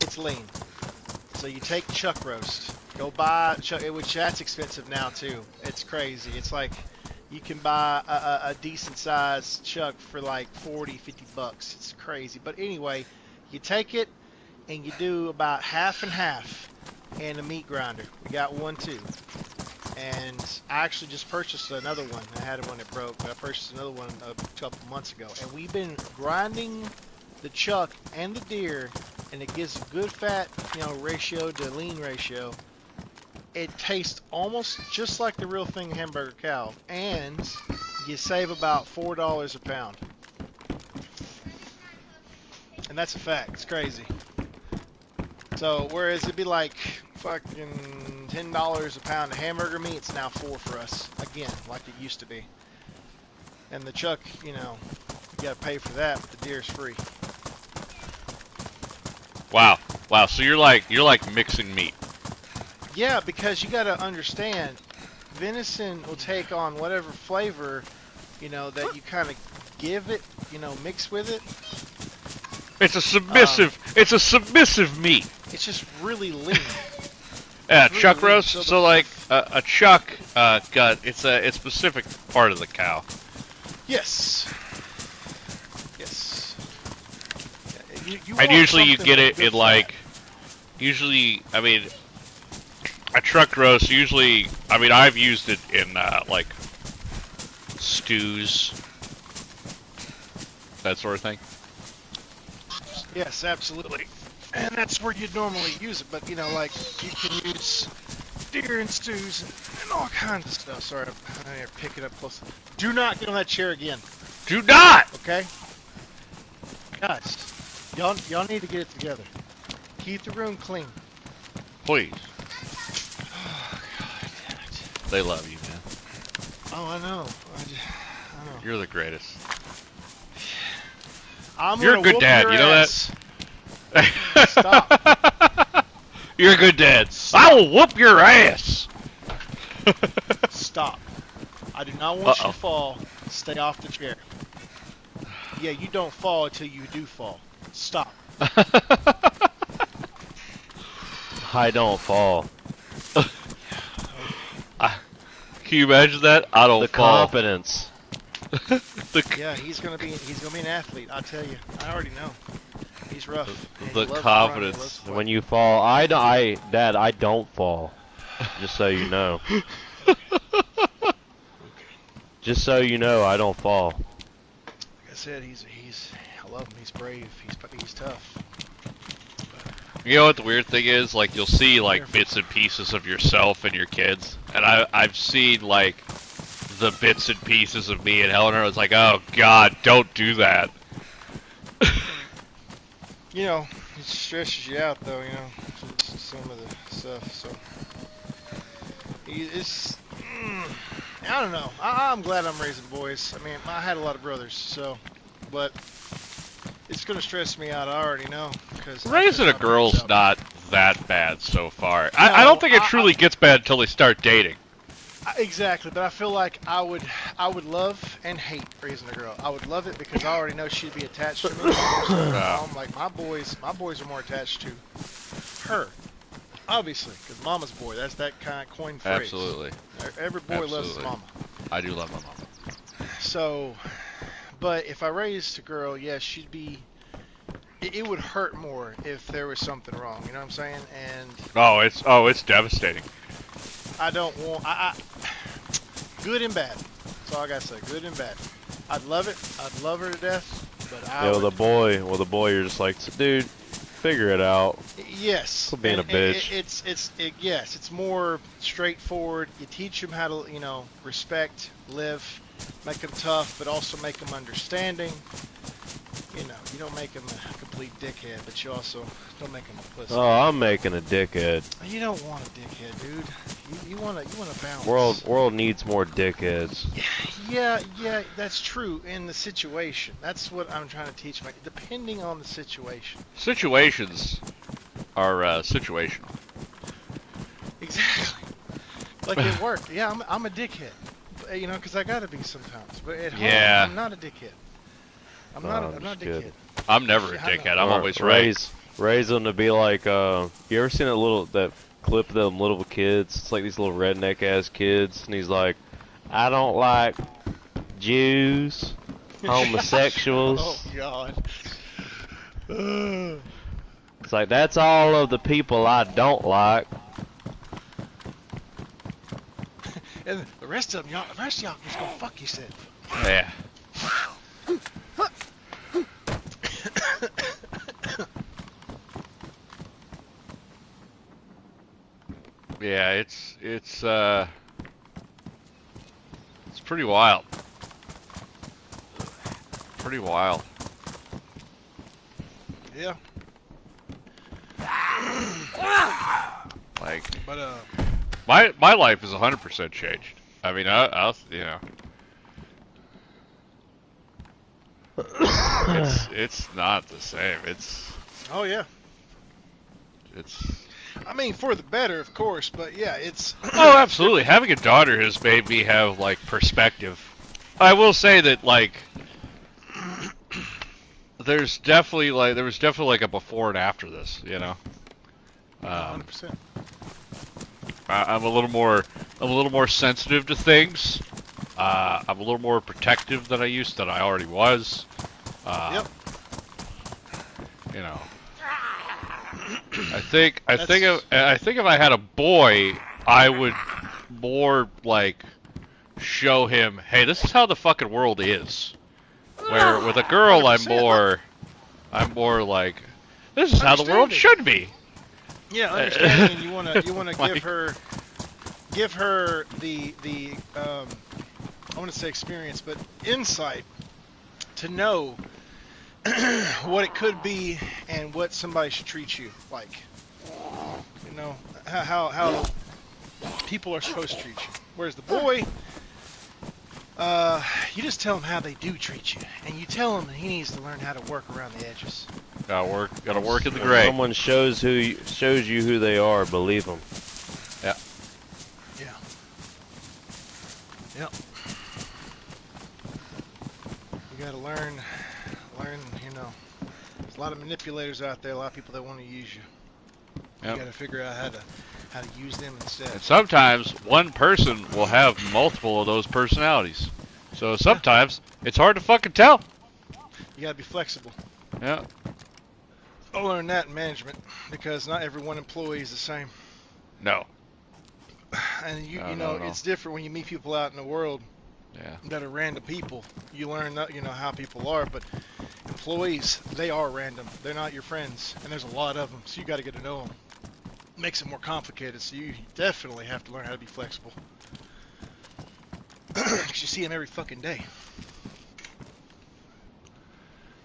It's lean. So you take chuck roast. Go buy chuck, which that's expensive now too. It's crazy. It's like you can buy a decent sized chuck for like 40, 50 bucks. It's crazy. But anyway, you take it and you do about half and half in a meat grinder. We got one too. And I actually just purchased another one. I had one that broke, but I purchased another one a couple months ago. And we've been grinding the chuck and the deer, and it gives a good fat, you know, ratio to lean ratio. It tastes almost just like the real thing hamburger cow, and you save about $4 a pound. And that's a fact. It's crazy. So whereas it'd be like fucking $10 a pound of hamburger meat, it's now $4 for us again, like it used to be. And the chuck, you know, you gotta pay for that, but the deer's free.
Wow. Wow. So you're like mixing meat.
Yeah, because you gotta understand, venison will take on whatever flavor, you know, that you kind of give it, you know, mix with it.
It's a submissive. It's a submissive meat.
It's just really lean.
Yeah,
Really
chuck
lean,
roast.
so
So like a chuck gut. It's a specific part of the cow.
Yes. Yes. Yeah, you
And
want
usually you
something
get
with
it
good
in like. Usually, I mean, a truck roast. Usually, I mean, I've used it in like stews, that sort of thing.
Yes, absolutely. And that's where you'd normally use it, but you know, like you can use deer and stews and all kinds of stuff. Sorry, I need to pick it up close. Do not get on that chair again,
Do not.
okay? Guys, y'all need to get it together. Keep the room clean.
Please.
Oh, God damn it.
They love you, man.
Oh, I know. I know.
You're the greatest.
I'm
You're a
gonna
good
whoop
dad,
your
you know that?
ass. Stop.
You're a good dad.
Stop.
I will whoop your ass.
Stop. I do not want you
Uh-oh.
to fall. Stay off the chair. Yeah, you don't fall until you do fall. Stop.
I don't fall.
Can you imagine that? I don't
The
fall.
confidence.
Yeah, he's gonna be an athlete. I tell you, I already know. He's rough. And
the
he loves to run, he loves
confidence.
to play.
When you fall, Dad, I don't fall. Just so you know. Just so you know, I don't fall.
Like I said, I love him. He's brave. He's tough.
You know what the weird thing is? Like, you'll see, like, bits and pieces of yourself and your kids. And I've seen, like, the bits and pieces of me and Helen. I was like, oh, God, don't do that.
You know, it stresses you out, though. You know, some of the stuff. So it's. I don't know. I'm glad I'm raising boys. I mean, I had a lot of brothers, so, but it's gonna stress me out. I already know. Cause
Raising a girl's
up.
not that bad so far. I don't think it truly gets bad until they start dating.
Exactly, but I feel like I would love and hate raising a girl. I would love it because I already know she'd be attached to me. Like my boys are more attached to her, obviously, because mama's boy. That's that kind of coin phrase.
Absolutely.
Every boy loves his mama.
I do love my mama.
So, but if I raised a girl, yeah, she'd be. It would hurt more if there was something wrong. You know what I'm saying? And
it's devastating.
I don't want. Good and bad. That's all I gotta say. Good and bad. I'd love it. I'd love her to death. But
the boy, you're just like, dude, figure it out.
Yes.
Quit being a bitch.
Yes. It's more straightforward. You teach them how to, respect, live, make them tough, but also make them understanding. You don't make them a complete dickhead, but you also don't make them a pussy.
Oh, I'm making a dickhead.
You don't want a dickhead, dude. You want a balance.
World needs more dickheads.
Yeah, that's true in the situation. That's what I'm trying to teach my. Depending on the situation.
Situations are situational.
Exactly. Like at work, yeah, I'm a dickhead. Because I gotta be sometimes. But at home, I'm not a dickhead. I'm not a dickhead.
I'm never a dickhead. I'm always right.
Raise them to be like, you ever seen that clip of them little kids? It's like these little redneck ass kids, and he's like, I don't like Jews, homosexuals.
Oh God.
It's like, that's all of the people I don't like.
And the rest of y'all just gonna fuck yourself.
Yeah. Yeah, it's pretty wild. Pretty wild.
Yeah.
Like,
but
my life is 100% changed. I mean, I'll it's not the same.
Oh yeah. I mean, for the better, of course, but yeah, it's.
Oh, absolutely. Having a daughter has made me have perspective. I will say that there was definitely a before and after this.
100%.
I'm a little more sensitive to things. I'm a little more protective than I already was.
Yep.
I think if I had a boy, I would more show him, hey, this is how the fucking world is. Where with a girl, I'm more like, this is how the world should be.
Yeah, understanding. You wanna give her the I want to say experience, but insight to know what it could be and what somebody should treat you like. How people are supposed to treat you. Whereas the boy, you just tell him how they do treat you, and you tell him that he needs to learn how to work around the edges.
Gotta work in the gray.
If someone shows you who they are, believe them.
Yeah.
Yeah. Yep. You gotta learn. There's a lot of manipulators out there. A lot of people that want to use you.
Yep.
You gotta figure out how to use them instead.
And sometimes one person will have multiple of those personalities. So sometimes it's hard to fucking tell.
You gotta be flexible.
Yeah.
I learned that in management because not every one employee is the same.
No.
And you
No,
know,
no.
it's different when you meet people out in the world
Yeah.
that are random people. You learn that, you know, how people are, but employees, they are random. They're not your friends, and there's a lot of them, so you got to get to know them. Makes it more complicated, so you definitely have to learn how to be flexible. Because you see them every fucking day.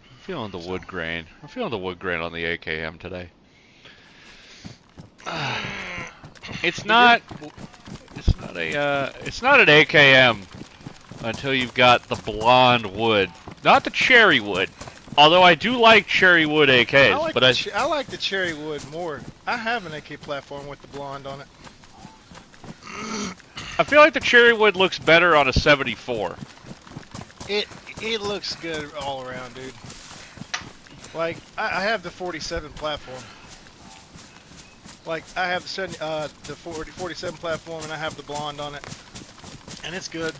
I'm feeling the wood grain. I'm feeling the wood grain on the AKM today. It's not an AKM until you've got the blonde wood, not the cherry wood. Although I do like cherry wood AKs,
I like the cherry wood more. I have an AK platform with the blonde on it.
I feel like the cherry wood looks better on a 74.
It looks good all around, dude. Like I have the 47 platform. Like I have the 47 platform, and I have the blonde on it, and it's good.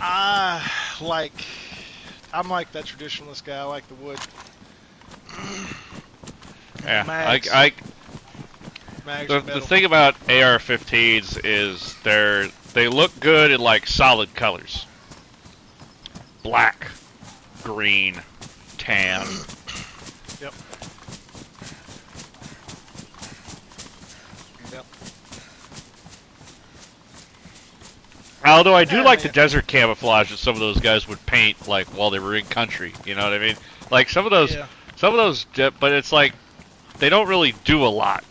I'm like that traditionalist guy. I like the wood.
Yeah,
Mags.
The thing about AR-15s is they look good in like solid colors. Black, green, tan.
Yep. Yep.
Although I do like the desert camouflage that some of those guys would paint like while they were in country. You know what I mean? Like some of those, but it's like they don't really do a lot.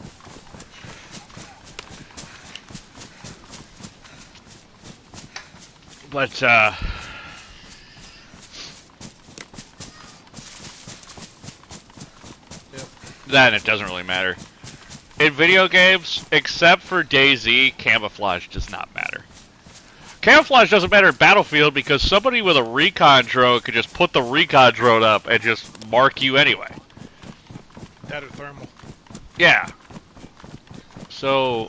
But then it doesn't really matter. In video games, except for DayZ, camouflage does not matter. Camouflage doesn't matter in Battlefield because somebody with a recon drone could just put the recon drone up and just mark you anyway.
That or thermal.
Yeah. So,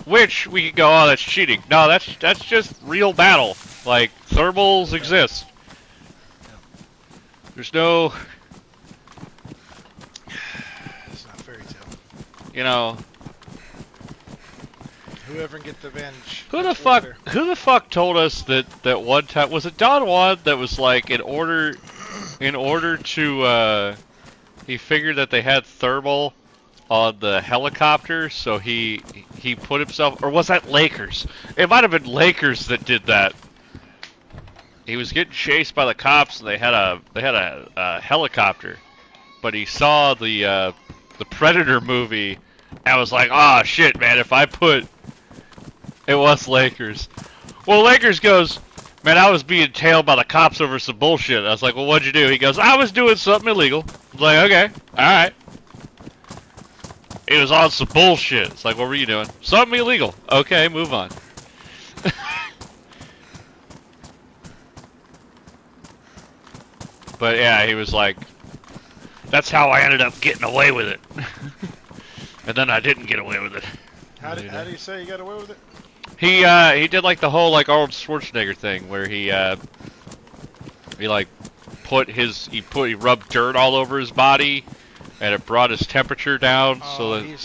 which we could go, oh, that's cheating. No, that's just real battle. Like, thermals exist. There's no...
It's not fairy tale.
You know...
Whoever can get the advantage.
Who the fuck told us that one time, was it Don Juan that was like, in order to, he figured that they had thermal on the helicopter, so he put himself, or was that Lakers? It might have been Lakers that did that. He was getting chased by the cops, and they had a helicopter, but he saw the Predator movie, and was like, oh shit, man, if I put... It was Lakers. Well, Lakers goes, man, I was being tailed by the cops over some bullshit. I was like, well, what'd you do? He goes, I was doing something illegal. I was like, okay, alright. It was on some bullshit. It's like, what were you doing? Something illegal. Okay, move on. But yeah, he was like, that's how I ended up getting away with it. And then I didn't get away with it.
How do you say you got away with it?
He did like the whole like Arnold Schwarzenegger thing where he like he rubbed dirt all over his body and it brought his temperature down.
Oh,
so that,
he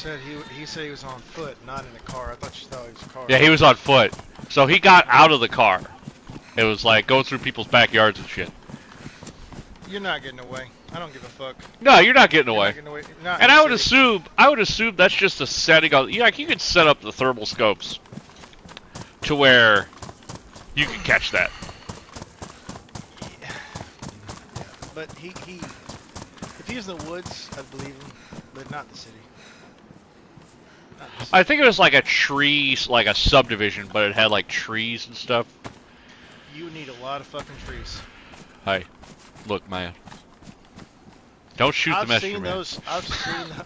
said he was on foot, not in a car. I thought you thought he was a car.
yeah, he was on foot. So he got out of the car. It was like going through people's backyards and shit.
You're not getting away. I don't give a fuck.
No, you're not getting away.
Not
and I would assume that's just a setting on. You know, like you could set up the thermal scopes to where you can catch that.
Yeah. But if he's in the woods, I believe him, but not the city.
I think it was like a tree, like a subdivision, but it had like trees and stuff.
You need a lot of fucking trees.
Hey, look, man. Don't shoot the messenger, man.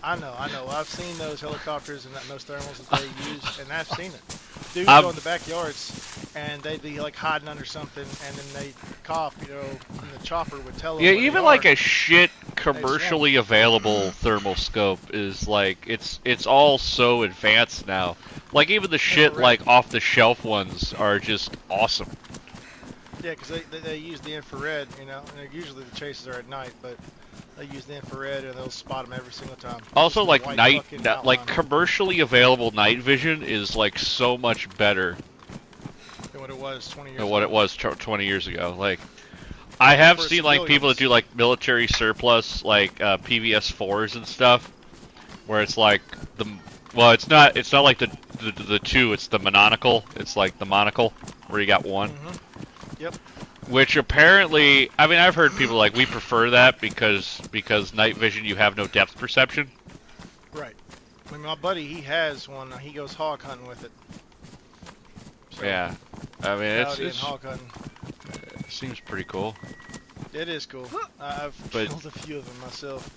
I know. I've seen those helicopters and those thermals that they use, and I've seen it. Dudes go in the backyards, and they'd be like hiding under something, and then they cough, you know, and the chopper would tell them.
Yeah, even like a shit commercially available thermal scope is like it's all so advanced now Like even the shit
Infrared.
like off the shelf ones are just awesome.
Yeah, because they use the infrared, you know. And usually the chases are at night, but they use the infrared and they'll spot them every single time.
Also,
Just
like
white
night,
fucking
like
outline
commercially available night vision is like so much better
than what it was 20 years
than what
ago.
it was 20 years ago. Like, I have
For
seen like people that do
civilians.
like military surplus, like PVS 4s and stuff, where it's like the, well, it's not like the two, it's the monocle. It's like the monocle where you got one.
Yep.
Which apparently, I mean, I've heard people like we prefer that because night vision you have no depth perception.
Right. I mean, my buddy, he has one. He goes hog hunting with it. So,
Yeah, I mean
Howdy and
it's
hog hunting.
it seems pretty cool.
It is cool. I've
But-
killed a few of them myself.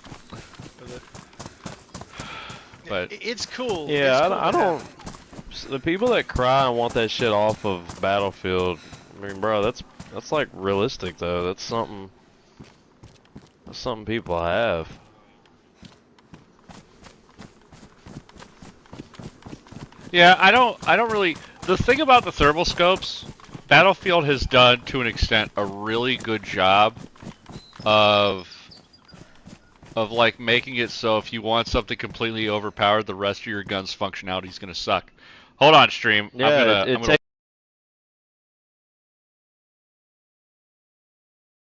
But
It's cool.
Yeah,
It's cool
I
to
don't.
have.
The people that cry and want that shit off of Battlefield, I mean, bro, that's like realistic though. That's something people have.
yeah, I don't really. The thing about the thermal scopes, Battlefield has done to an extent a really good job of like making it so if you want something completely overpowered, the rest of your gun's functionality is gonna suck. Hold on, stream.
Yeah,
I'm gonna